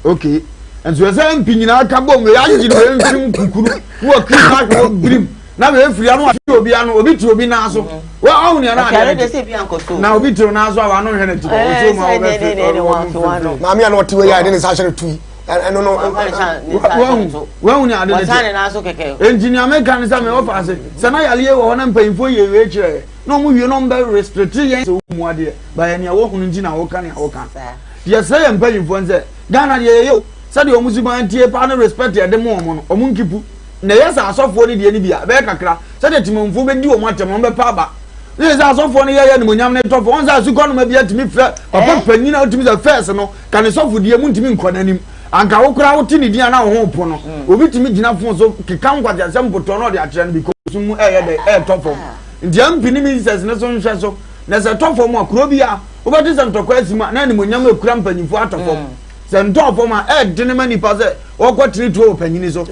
okay and so say mpi nyina ka bom ya ngi no mfim kukuru wo kisa ko brim na be free anu ati obi anu obi ti obi na so wa awu ne na na obi ti na so awa no hwe na ti ko so ma wo ma mi anu oti we ya de ne sa hye tu no wa ade wasane na so keke engineer mechanic say me offer say na yale wo na mpanyfo ye we kire no mu wie no mba restrict yen so mu ade ba ya ne wo hunu ngi na wo kan ya wo kan ye say mpanyfo nze Ghana ye yo say de omusiban tie pa no respect ye de mo no omu nkipu na ye sa asofo ni de ni bia be kakra say de timamfo be di omu atem be pa ba ye sa asofo ni ye ne monyam ne tofo on sa su kono ma bia timi fra papa panyina otimi za first no kan sofo de mu ntimi nkonanim anka wo kura wo ti ni dia na wo ho po no obi timi gina fon so keka nkwati asem poto no de atre no because mu de tofo ndi ampini ministers ne so nhwe so na se tofo mu akuro bia wo ba ti se ntokwa asima na ni monyam ekura mpanyifo atofo se ntofo ma dene mani pa se wo kwatiri to panyini so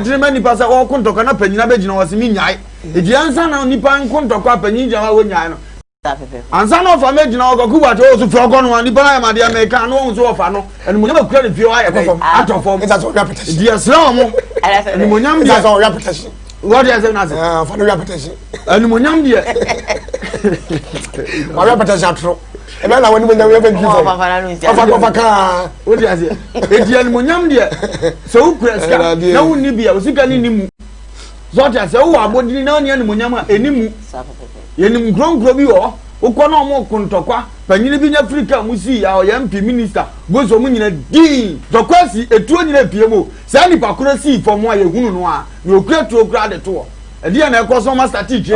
dene mani pa se wo kontokwa na panyina be gina wo se mi nyae edi ansa na nipa nkontokwa panyini jama wo nyae no ansa na ofa meji na ogoku ba to so fi ogo no ani bana ma de America no won so ofa no eni mo nyama kura ni fi o aye ko atofom it's a repetition di asra mo eni mo nyam it's a repetition what is it na say for the repetition eni mo nyam de wa repetition atro e be na woni mo nyam e be gifo ofa ka what is it edi eni mo nyam de so ukura ska na woni bia osika ni nimu zoti ase wo abodini na oni eni mo nyam enimu yenim gronkro bi wo ukọ na omo kontokwa panyini bi nya Africa musi ya o MP minister gozo mu nyina din dokwasi etuo nyina piemo sa ni pakoro si fomo aye hunu no a na okura to okura de to e dia na ekoso master teach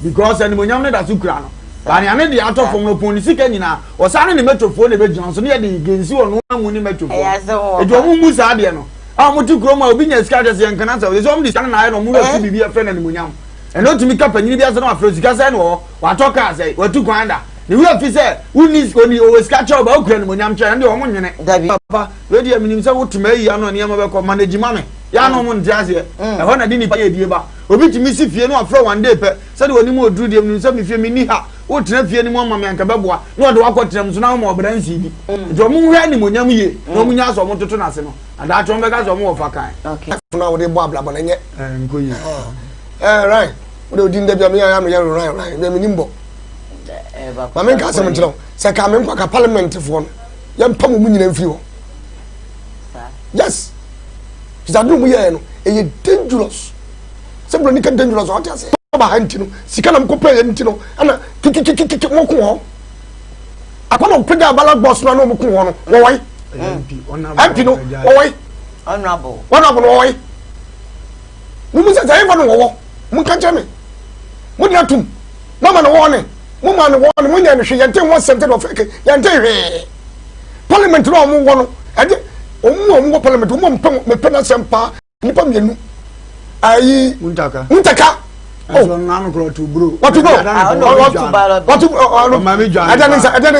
because ani monyam ne da su kura no ba ni ane de atofo no pon sika nyina o sa ne metofo ne be gyina so ne de gensi wo no amu ni metofo e do mu musa de no a mo ti kroma obi nya sika de se yankana sa so mo di sana na aye no mu ro bi bia friend ani monyam eno timi ka panyini bia se na afrosika se no wa toka se wa tu kwanda ni we fi se uni oni o skacha ba okura ni monyam che ndi o mo nwene papa we di aminim se wotuma yi ano ne ma be ko manage mame ya no mo ntiase e ho na di ni pa ye die ba obi timi si fie no afro one day pe se de oni mo oduru die aminim se mi fie mi ni ha wo tena fie ni mo mame anka beboa no de wakotrem so na mo obran si bi do mo hwe ni monyam ye no mo nya so mo toto na se no ada to mbe ka so mo wo fa kan okay na wo de bo abla bo na nye nkoyi right we do ndebia me ya me right me nimbo ma me ka se me tro se ka me kwa parliament fo no ya mpam mu nyina mfi ho yes jadu mu ye no e dangerous se bro ni ka dangerous o tia se ba hanti no sika na mkopa ye nti no ana kiki mo ko ho akwa no pega ballot box no mo ko ho no wo wai MP no wo wai honorable wo wai mu se sai fa no wo mun ka jame mun na tum mama no wone mun ma no wone mun ya no hwe yente won center of yente hwe parliament no mun wono ade omu parliament mo mpem na sempa nipa mienu ayi muntaka oh na no kro to bro what to mami jan adan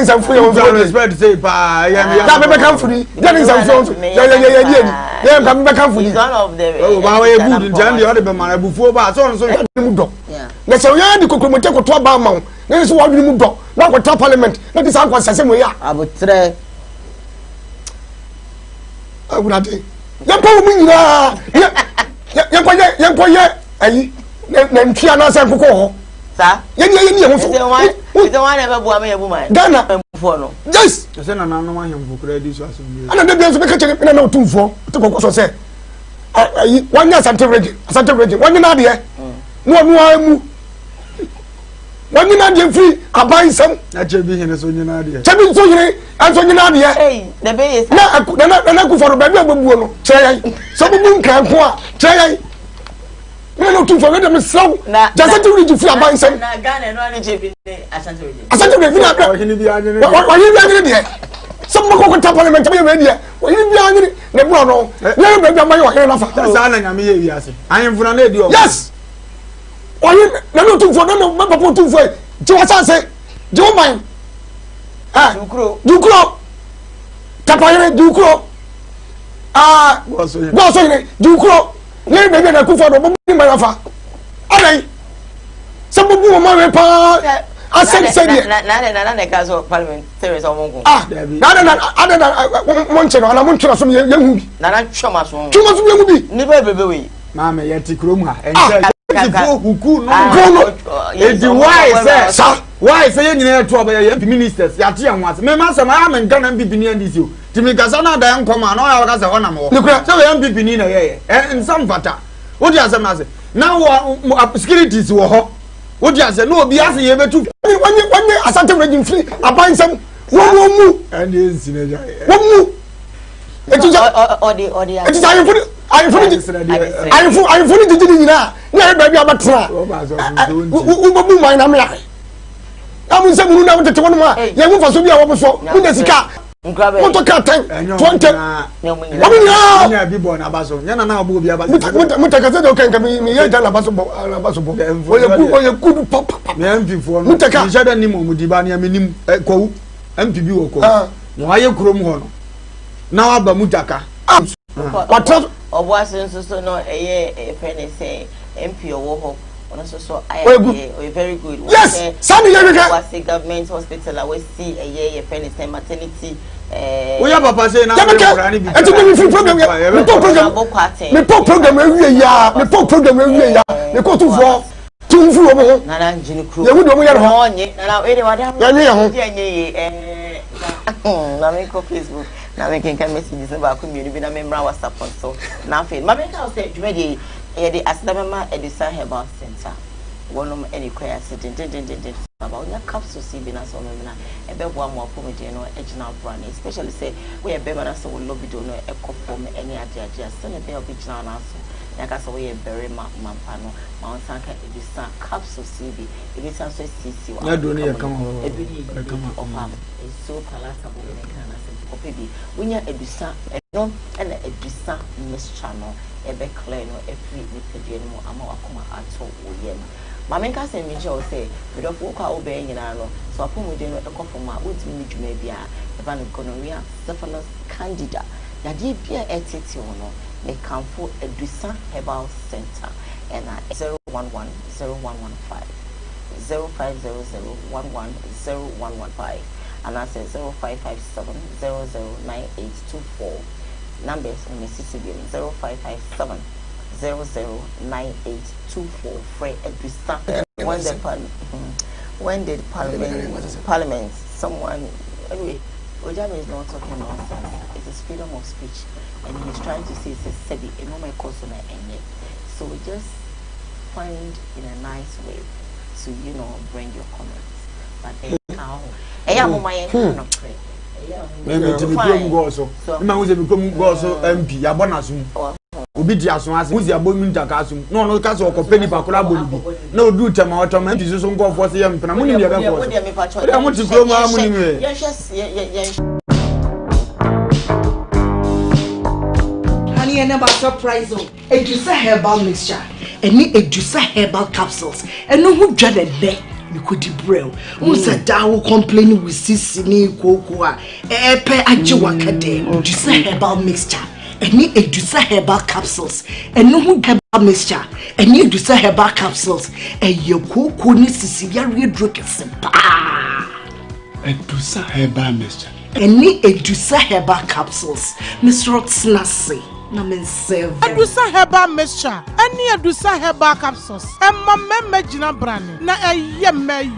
nsa fu ye won respect say pa ya da be kan funi adan nsa fu ya kan be kan funi oh ba we good njan de ode be mara bufuo ba so mu do na se ya di kokromote ko to ba ma wo na so wa dwene mu do na ko ta parliament na di sa kwa sase mo ya abotre agurade ya pa mu nyina ya koye ayi na ntia na se kokko ho sa ye ho so ite wan e be bua me ye bu man Ghana mfo no yes se na nanu ma hemfo kra di so asem ana de bian so be ka chene na otumfo te kokko so se ayi wanya asante region wanya na de no amu wanya na de free aban sam na chebi hene so nyina de chebi so hene anso nyina de de be yes na ku foro ba bi agbabuo no cheyan so bu nkan ko a cheyan no otumfo we dem saw asante region free aban sam na Ghana no ani chebi asante region na hene bi anyene wanya bi anyene de some ko ta parliament be we dia wanya bi anyene ne bro no na be bi amaye wa hene na fa sa na nyame ye wi ase anyemfuna na edi o yes oyin na no tumfo na no papa tumfo ti wa sanse di o man dukro tapayere dukro go so ni dukro ne be na ku fo do bo ni ma fa alai se bo bu mo ma we pa I said na cause parliament series on mongo na monche no na monche so yehu bi na choma so yehu bi ni bebe we mama yeti krom ha enche huku no edi why say you nyina to obaya ministers yate yan wase me ma sama ya men Ghana MPP ni andisi o timi kasa na da nkoma na ya kasa ho na mo so we MPP ni na ye nsam fata wo di asem na se na wo securities wo ho wo di asem no obi ase ye betu wanye asante regime free abansam wo mu and ensi na ja wo mu odi I fully did it na baby abatra wo bu mai na me ya amun se munu na wo tete wono ma ye mu faso bi a wo so mu na sika moto ka 10 20 nya bi bo na abaso nya na obo bi abaso mutaka se do kan mi ye da na abaso bo oye kudu pop me MP fo no mi shada ni mo mudi ba na me nim ko MP bi wo ko no aye krom ho no na wa ba mutaka obo asenso so no eye penny say MP owo ho ono so I very good. Yes, Sunday was the government hospital. I will see a year penny maternity. We have papa say now. Me free program. Me program every year. Me program every year. Me go to for two free omo. Nana jini crew. You do mo yare ho. Nana we dey wada. Ya ni ho. Na me ko Facebook. Na me can messages ba ko mi bi na me mra WhatsApp on so. Na fe. Ma me ka say dwuma dey the Asdamama Edison Herbal Center. One of any choir sitting about your capsule see na so na e be bo am opomede no ejina brand especially say we e be man so we lobby do no e conform any adia so na be original na so ya ka so we very mampa no ma on sanka Edison capsule CB e be san so CC wa na do no e come e be ni opam e so palatable e kana se opebi wonya Edison no na Edison mixture no ebe clear no every nipedie no ama wakoma ato oye no mama nka se mi je o say we do for kwa obe nyina no so apomode no ekofom a wotimi ni dwuma bia eba no gonorrhea syphilis candida yade bia etete no me kamfo Edison Herbal Center and 0110115 0500110115 and I say 0557 009824 numbers on the CCB 0557 009824 Frey Edison. When the parliament someone anyway Ojama is not talking nonsense. It is freedom of speech and he's trying to say it's a steady and no my cause on any. So we just find in a nice way to bring your comments. But now me to become go so me we become go so MP ya bona so obi di aso ase muzi abomi ntaka aso no ka so okopeni pakola bolibi na odu tema otoma MP so ngo force yam pena muni me be force ya muti kro ma muni me honey and about surprise Edison herbal mixture any Edison herbal capsules and no who dread there you could brew. Unsa dawo complaining with sisini KOOWAA. Epe ajiwakade. Edison herbal mixture. Any Edison herbal capsules. And no herbal mixture. Any Edison herbal capsules. And your KOOWAA ni sisi ya redroke simpa. Edison herbal mixture. Any Edison herbal capsules. Mr. Rotsnasi. Edison herbal mixture. Any Edison herbal capsules. Emma Megina brand. Na me.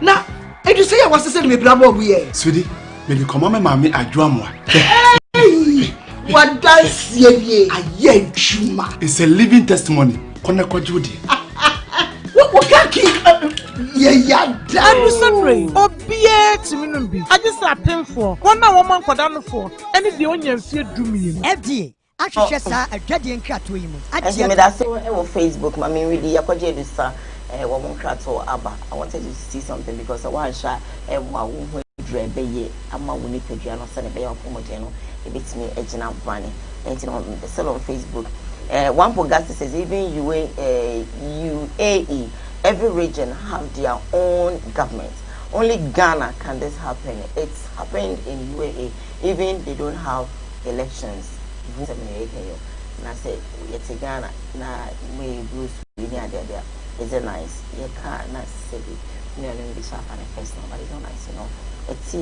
Na Edison ya wase se me brabo we. Sweetie, me come on mama adwamwa. Hey! What dance ye aye chuma. It's a living testimony. Kona kwa Judy. What can keep Edison Ray. Obie Timinumbi. I just a pin for. One woman kwadano for. Any the onion fear do me. FDA. Actually, sir, a judging cat to him. I that's on Facebook. Mammy really yakoje Edison. Woman krato aba. I wanted to see something because I want shot who dread ye. I'm a winnie pedria no send a bay of homogeno. It beats me edging out running. And the sell on Facebook. One podcast says even UAE. Every region have their own government. Only Ghana can this happen. It's happened in UAE. Even they don't have elections. And I said, it's Ghana. Now we Bruce there. Is it nice? You can't nice city. No, let me be sharp and personal, but it's not nice, you know. It's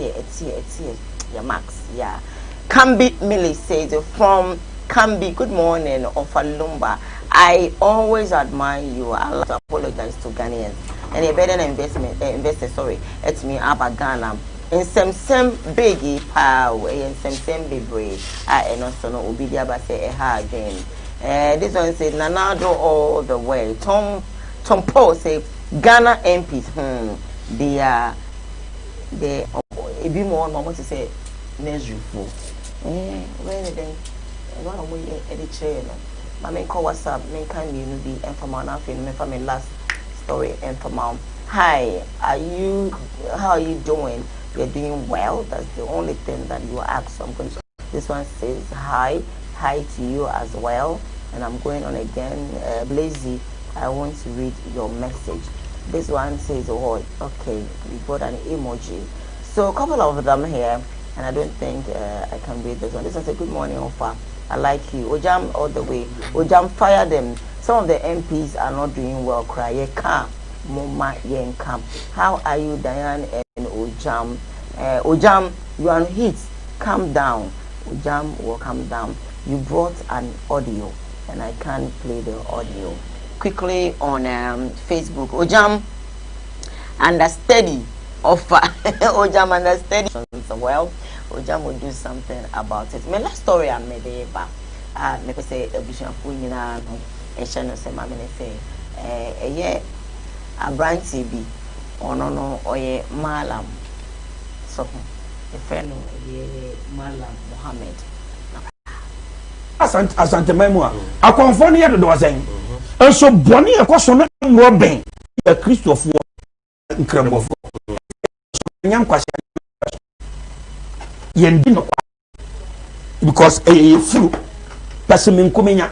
here. Yeah, Max. Yeah. Kambi Millie says from Kambi. Good morning, WOFA LUMBA. I always admire you. I like to apologize to Ghanaians and a better investor. Sorry, it's me Abba Ghana. In some biggie power, in some big brain. And also no Obidia but say a hard game. This one said Nanado all the way. Tom Paul say Ghana MPs. They a bit more to say miserable. Where they one away edit chair. My main call WhatsApp, main kind be information. I feel my last story information. Hi, how are you doing? You're doing well. That's the only thing that you ask. So I'm going to. This one says hi to you as well. And I'm going on again. Blazy, I want to read your message. This one says, oh, okay, we got an emoji. So a couple of them here, and I don't think I can read this one. This one says, good morning, WOFA. I like you. Ojam all the way. Ojam, fire them. Some of the MPs are not doing well. Cry. Ye can't. Moma yen camp. How are you, Diane and Ojam? Ojam, you are on heat. Calm down. Ojam will calm down. You brought an audio, and I can't play the audio. Quickly on Facebook. Ojam understudy offer. Ojam understudy. Well, Ojam will do something about it. My last story I made about. Maybe say a bishop Funina and Shannon say, Mammy say, a year. A brand TB or no or a Malam. So a fellow Malam Mohammed. Asante Memoir. A conform here to do saying. And so Bonnie a question more bang a Christopher incredible. Young question. Yendino because a few person coming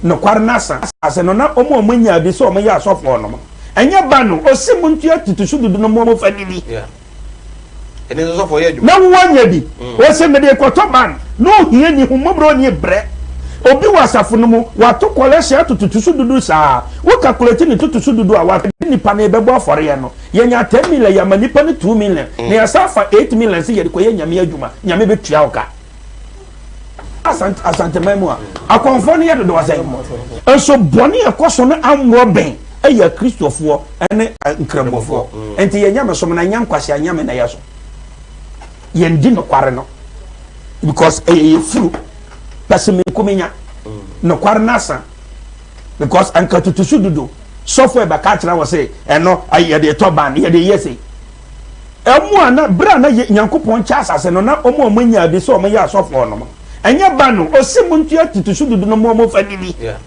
no quarnasa as an honor or more money I saw my ass off on. And your bano or Simontia to shoot the no more family. Yeah. And it's also for you. No one yabi. Or send the Equatoban. No, he any who mobro near bread. Obi was a funumu, what took Collesia to shoot do, sir. What calculating it to shoot do what any paneba for Yano. Yanya 10 million, Yamanipani 2 million. They are for 8 million. See the Koya Yamia, Yamibi Chiauka. Asante Memoir. A conform here to do a saying. And so Bonnie a question I'm robbing. A Christopher and incredible for. And the Yama Somana Yam Quasia Yam and Ayaso. Yendino Quarano. Because a fruit. Person coming no quarnasa. Because Uncle to should do. Software by Catcher was say, and no, I hear the top band, hear the yes. Elmwana, Brana Yankupon Chasas and no more money I saw my ass off on them. And your bano or Simontia to should do no more family. Yeah.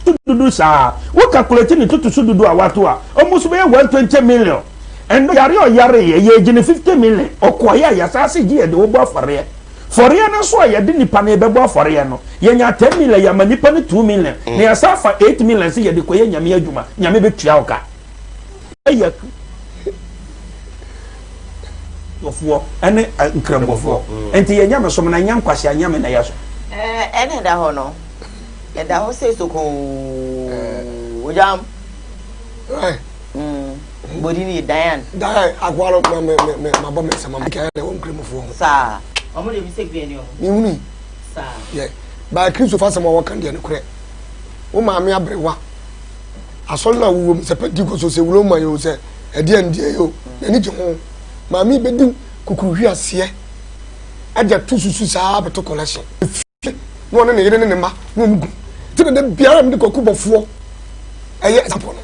To do, sir. What calculating it to should do a watua? Almost 120 million. And Yari, ye 50 million or Koya Yasasi, the Oba for it. For Riana, so I didn't pay the for Riano. Yanya 10 million, Yamanipani 2 million. They are for 8 million, see the Koya Yamia Juma, Yamibi Chiauka. Of war and incredible for. And the Yama Somana Yam Quasia Yam and Ayaso. And the honor. And I will say so. Ujam. Right. Bodini Diane. Diane, I wallow my bomb, some of the own cream of water. Sir, I'm going to say, you, sir. Yeah, by Christopher, some more candy and crack. Oh, mammy, Abrewa. I saw no woman, Sepetico, so say, Roma, you say, a dear and dear, you need to home. Mammy, bedu, cuckoo, here, see. I just two suits to collection. One and a ma, no, to the beer the cocoa of 4. A year upon.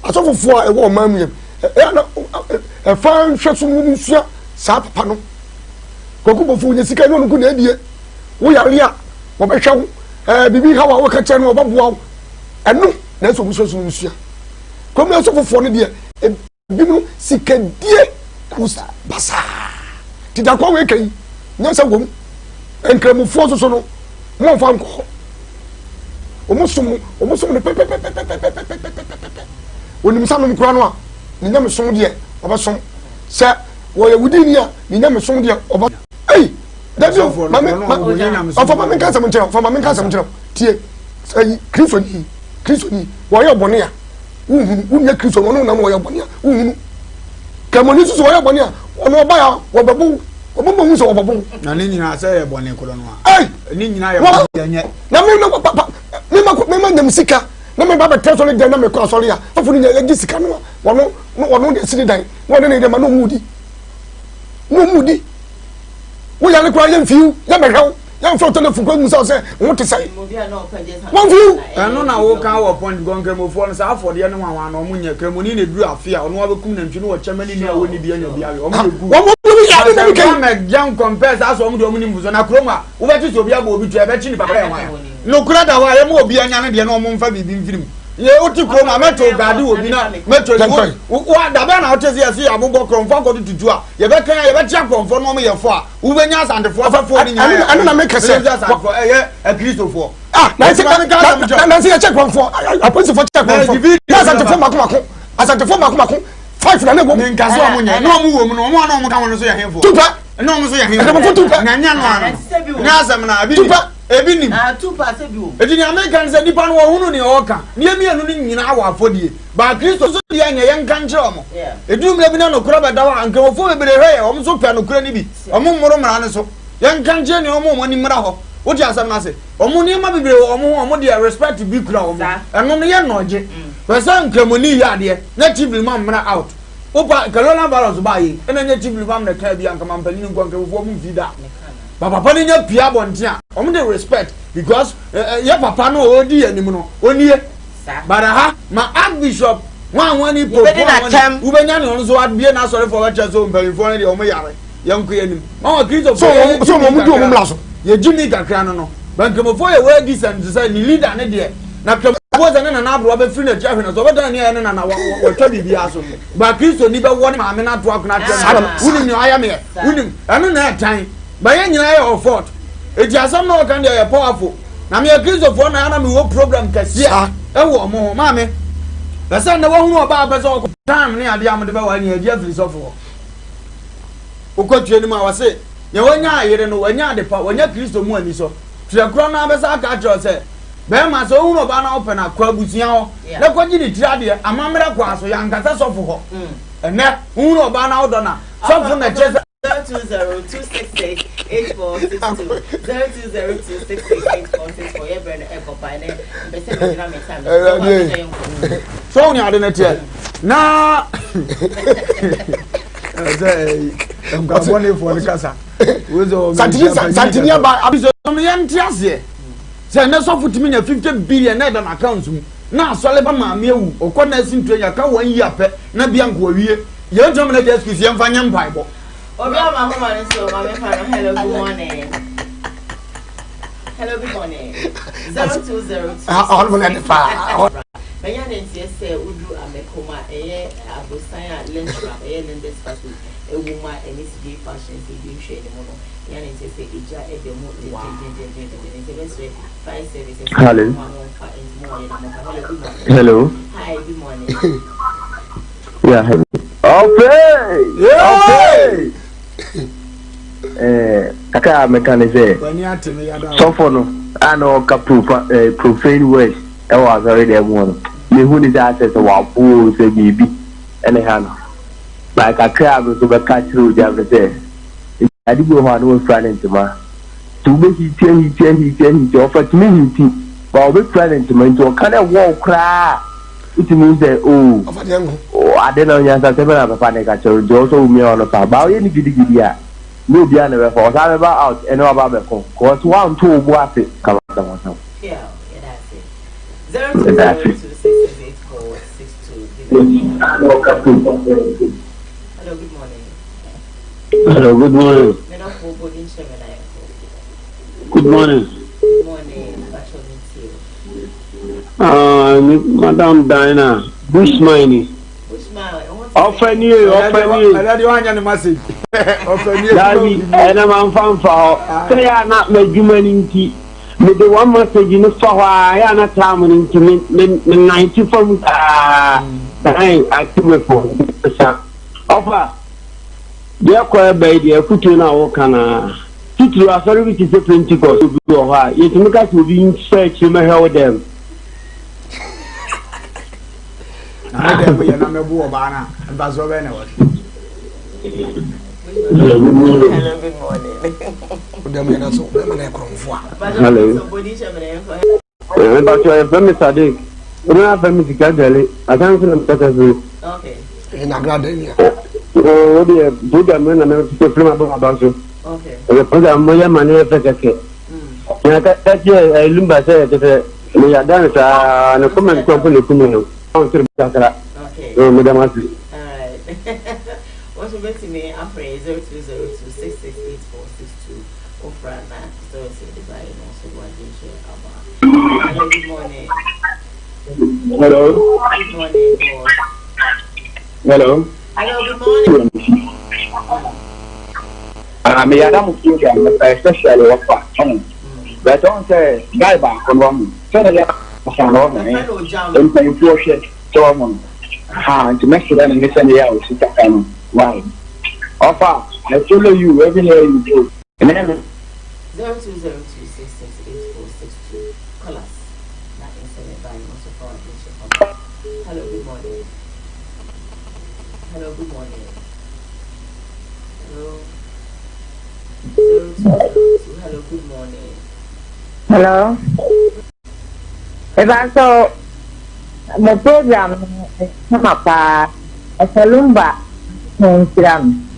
I saw for a woman, a fine shot woman, sap panel. Cocoa of Jessica, no good idea. We are here, what I shall, baby, how I work at 10 or wow. And no, that's what we saw, monsieur. Come out for 4 years, and you seek a dear Bassa. Did I call a no, some woman, and come force us on. No fan call. Almost on the pepe. When you summon Granoa, you never saw yet of a song. Sir, while within here, you never saw yet of a. Hey, that's all for my cousin, for my cousin, Christian, why you're Bonia, unya Kristo no na no ya boni a uhunu kamoni so ya boni a ono ba ya wo babu obo mu so wo babu na ni nyina say ya boni ko no a ni nyina ya boni nye na me no papa me ma nyam sika na me ba ba tell so na me ko asori a afu ni ya gi sika no wono de sini dan wono ne de ma no mudi wo ya le kwa yem fiu ya be hwew ya mfo to na fu kwa mu so se wo te sai won fiu no na wo kan wo point gon kremofo no sa afode no nwa no mu nya kremoni ne duru afia ono abekum na ntwi no wo chamani ni awoni bia nya bia wo mu egu wo mu ya de na ke me jam compare aso mu de omu ni mbuzo na kroma wo be ti so bia ba obi tu e be chi ni papa e wan no kura da wa ye mu obi anya ne de no mo mfa bibi mfirim ye oti kroma meto gade obi na meto wo da ba na otezi ase abogbo kromfo ko tutu a ye be kan ye be tia kromfo no mo ye fo a wo be nya asantefo afafo ni nya anu na make se a Christopher na se ya check kromfo apolisi for check kromfo na asantefo makoko 5 na nego nka so mo nya no mo wo mu no mo na mo ka wono so ya henfo tupa no mo so ya henfo na nya no ano na asem na abi tupa ebi nim tupa se bi o ejini American se nipa no wo hunu ni oka ne emienu ni nyina awa afodie ba Kristo so dia nya yen kan kire omo edum le bi na no kura ba da wa anka wo fo bebere hwe omo so pia no kura ni bi omo mmoro mra ne so yen kan kire ni omo ni mra ho wo ti asem na se omo ni ma bebere omo dia respect bi kura omo eno no ye noje pesa nkramoni ya de na tibli ma mra out opa kalona balance ba yi ena nya tibli ma mra ka bi anka mampani ni nkonka wo mu vida papa ni nya pia bontia omo dey respect because your papa no odi anim no onie but ma archbishop wan ni pope wan ubenya ne onso adbie na sorry for church so mbalifo ne de omo yare yanko yanim ma Kristo so mo du omo mlaso ye jimi kakra no bankemofo ye we decent say ni leader ne de na was an na abro be free na jahwe na so be dan ne na wa twa bibia so ba Kristo ni be woni ma me na to akuna twa unim ni aya me unim anu na tan ba ye nyina ye ofort eji asam na kan dey powerful na me Kristo fo na me wo program kasia e wo mo ma me besa na wo hunu oba besa o time ne ade am de be wa ni eji afiri so fo okotue ni ma wa se ye wonya ayere no wonya ade pa wonya Kristo mu ani so tire kro na besa ka tro se be ma so hunu oba na open akwa busia ho na kwaji ni tire ade amamra kwa so ya nkasa so fo ho ene hunu oba na odo na so fo na chese 0202668462020266846 ye brand e ko pa ne be se me na me time so ni ade na tie na nga bone fo ni kasa wezo santinia ba abizo me yantiase se na so futimi nya 50 billion na da na account mu na asole ba ma me ewu okọ na sintu nya ka 1 year pe na bia nko awie ye ntom na just kisi emfa nya mbaibo obi ama mama ni so mama fa no hello good morning hello good morning 0202 all will fa benya den se udu amekoma eye abosan a lentra eye lendes fast ewuma NSD fashion TV share ni mo no ya den se eja e de mo hello hi good morning yeah okay aka mechanize so for no ano ka profane words e was already one me who is access wa bo se bibi ene ha no like aka so be catch through the everything adigo ho no friend ma to be he offer to me he but be friend ma into kind of walk cry it means that I don't know yasa se na papa ne ka choro jo so mi ono pa ba ye ni gidi a no bia na be for sa be out ene wa ba be ko cause one two obo ase ka ba mo so yeah that's it 0226684662 hello good morning good morning Madam Diana Bushmine Offer you already one your message offer you Daddy and I'm fan for say I not make you money me the one message in for why I not time into me 90 from active for offer dear choir baby a put in our can titulu asori which is a Pentecost to go high yet make us be in search you may help them na dem ye na mebu oba na ba so be na what. Hello, good morning. Hello. But you are family Sadiq. You don't have family Gadeli. I can't feel them better. Okay. In Agradenia. Oh, dear, do the men and to film about you. Okay. The program, my money, I Lumba said that we are done and a common company. Okay. Oh, Madam. All right. What's your best me? I'm praying 0202668462. Ofrana. So it's the buy and also one share about. Hello, good morning. Hello. Good morning, boss. Hello. Hello, good morning. Me Adam program especially WOFA. But don't say guy back on one. So that you can know me. In paying for shit to one. To make sure that you listen to you, sit down. Why? Offer, I follow you everywhere you go. And then 0202668462. Call us. Not inside by most of our attention. Hello, good morning. Hello, good morning. Hello. 0202. Hello, good morning. Hello. If I saw my program, come up WOFA LUMBA program.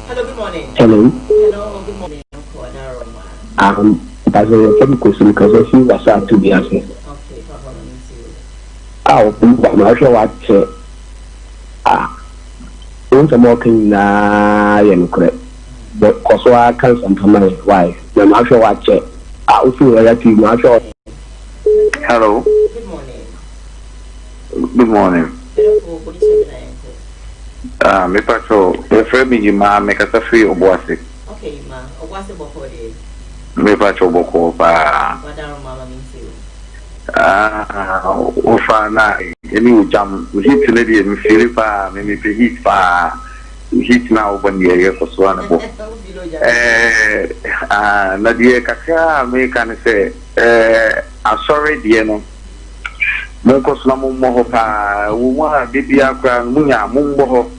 Hello, good morning. hello. Hello, good morning. That's a chemical because she was out to be answered. Okay, Papa, let me see. I'm not sure what. Don't I'm walking now, correct. But because I can't sometimes why. I'm not sure what. I'll feel like you not sure. Hello. Good morning. Good morning. Me patrol, the friend me, ma, make us a free or bossy. Okay, ma, what's the before day? Me patrol boko pa. What are mama means you? Ofa na, any jam, we hit lady and feel pa, maybe heat pa, heat now when the area for Swanabo. Nadia Kaka, me can say, I'm sorry, dear. Moko slamu moho pa, uwa bibi akra munya mumbo.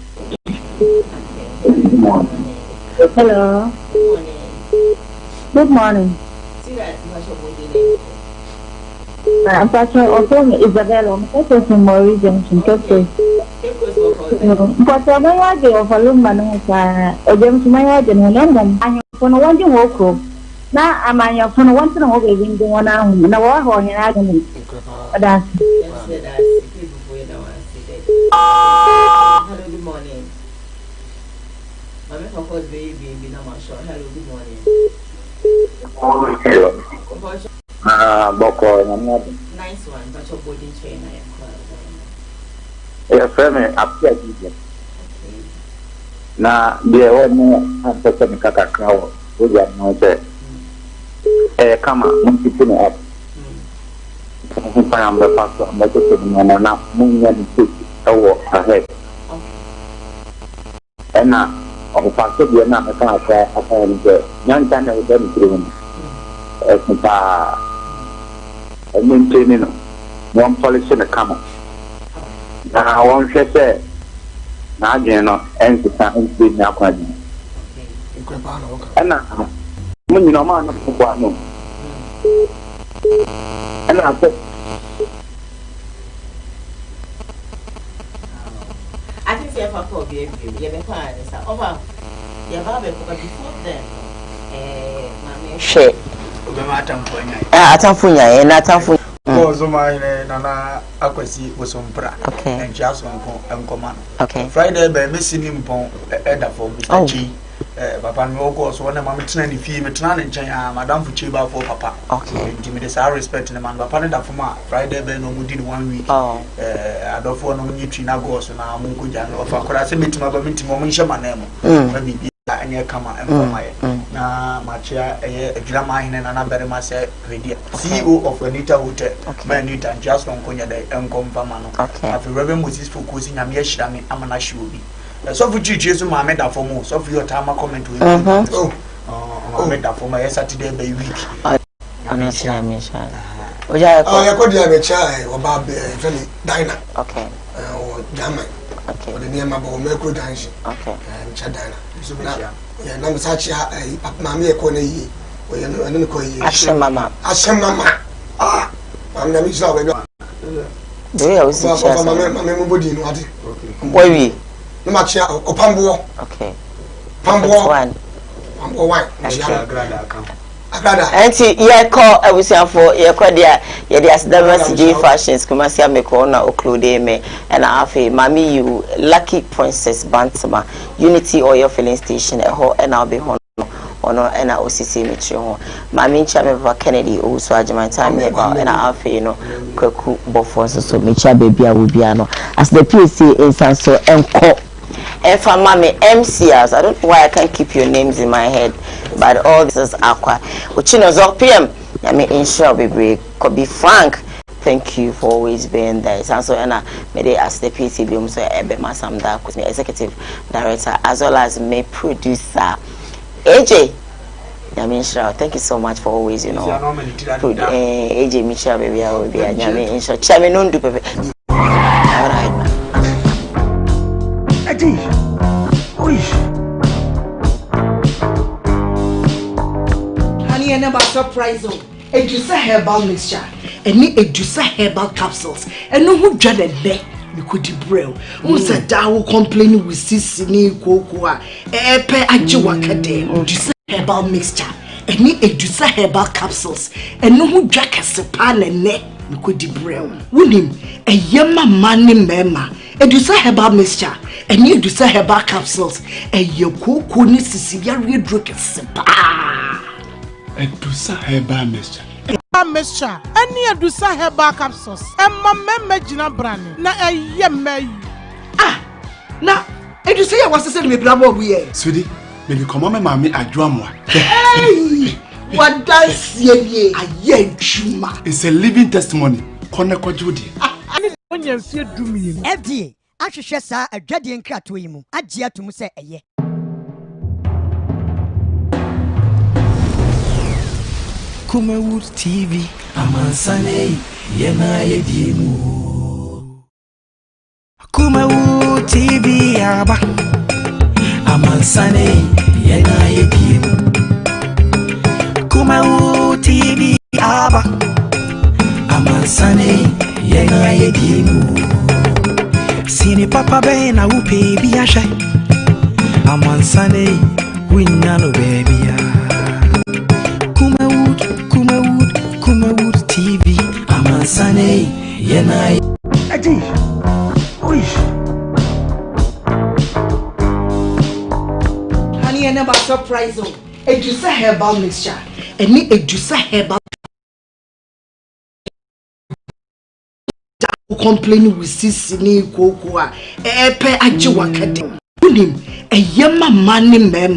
Hello. Good morning. I'm Patrick Otomi Isabella. I'm from Maury Junction, Cape. But I'm not the WOFA LUMBA. I'm going to my wife in London. I'm going to want to walk. Now I'm going to want to walk in the one hour. Now, what are you going to Hello, good morning. I'm a focus baby, no more sure. Hello, good morning. Boko, I'm not. Nice one, but your body train, I am Yeah, friend, up here. Now, the one I'm talking to Kakao, we are not there. Come on, monkey put up. I am the pastor, I'm not going to now, moon and put a walk ahead. And now, of pastor, we are not a car, and young time I was very driven. As a maintaining one policy in the camel. Now, I won't say, now, you know, and the time is now quite. And now, when you know, man, and I said, I think you have a call, you have a client. Over, you have a before then. Shit. Atamfunya, and Atamfunya. Nana Akwesi was on bra. Okay. And just on command. Okay. Friday by missing him pon Edda for Mr. G. Papa no course one mamma trying fee me tran and China, Madame Fuchiba for Papa. Okay. Intimidate our respect in the man, but Papa for my Friday by no did 1 week. I don't want no new Trina goes and I'm good of a class meeting of a meeting moment shaman. Maybe. Anya kama empamaye na machia drama ine na nabere ma se redia CEO of Anita Hotel Anita just on konya de enkomfama no afi Reverend Moses focus nyame yashirame amana hwe obi so fu chichi so ma meda for mo so fu your time comment we oh Oh, made that for my Saturday by week. I'm not sure. Oja oh, you could have a child or Bob Diner. Okay. Or German. Okay. Or the name of Mercury Dance. Okay. Chadana. Yeah, number such a mammy corner ye. Or you know, Ashem Mama. Ashem Mama. Ah, I'm never sure. Do you always see my body in what? Boy, no much or Pambo. Okay. Pambo one. Pambo one. Auntie, yeah, call I was here for your cordia. Yeah, there's the message fashions, Kumasia Mekona or Claude me, and Afe, Mammy, you lucky princess Bantama, Unity or your filling station at home, and I'll be home. Ono and I OCC Mitchell. Mammy Chamber Kennedy also had my time about and I feel Kuku Bofos so Micha baby I will be as the PC in Sanso and Co. And for Mammy MCS, I don't know why I can't keep your names in my head, but all this is Aqua. Which you know, PM, I mean, insure be could be frank. Thank you for always being there. Sanso and I made it as the PC beam so Ebema Samda with me executive director as well as me producer. AJ, thank you so much for always, AJ Michelle, baby, I will be a Yamin. Chairman, don't do pepe. All right, man. AJ, honey, I never surprise you. A juice herbal mixture, and me a juice herbal capsules, and no who dreaded there. You could debrail. Who said that will complain with Sissini KOOWAA? Epe Ajiwakade, juice herbal mixture, and me a juice herbal capsules, and no who jack a pan and neck. You could debrail. Wouldn't him a yama money mema, a juice herbal mixture, and you juice herbal capsules, and your KOOWAA needs to see your real drink. A juice herbal mixture. Mixture any adusa herbal capsules emma memme gina brane na eyemme na edusa ya wasese me brabo we sudi me come on mama adwamwa hey what dance ye aye juma it's a living testimony kone kwajudi ani onye mfie dumi FDA ahwehwe sa adwade nkrato yi mu agye atum se eye Kumawood TV, Amansane, Yena Yedimu. Kumawood TV, Aba, Amansane, Yena Yedimu. Kumawood TV, Aba, Amansane, Yena Yedimu. Sini Papa Bena upe biasha, Amansane, Winano baby. Kumawood TV, Amansane, Yena. AJ, honey, I never surprise you. A juice herbal mixture, and me a juice herbal. Complaining with Sissini KOOWAA, Epe Ajiwakade. Wouldn't him a yama money mem.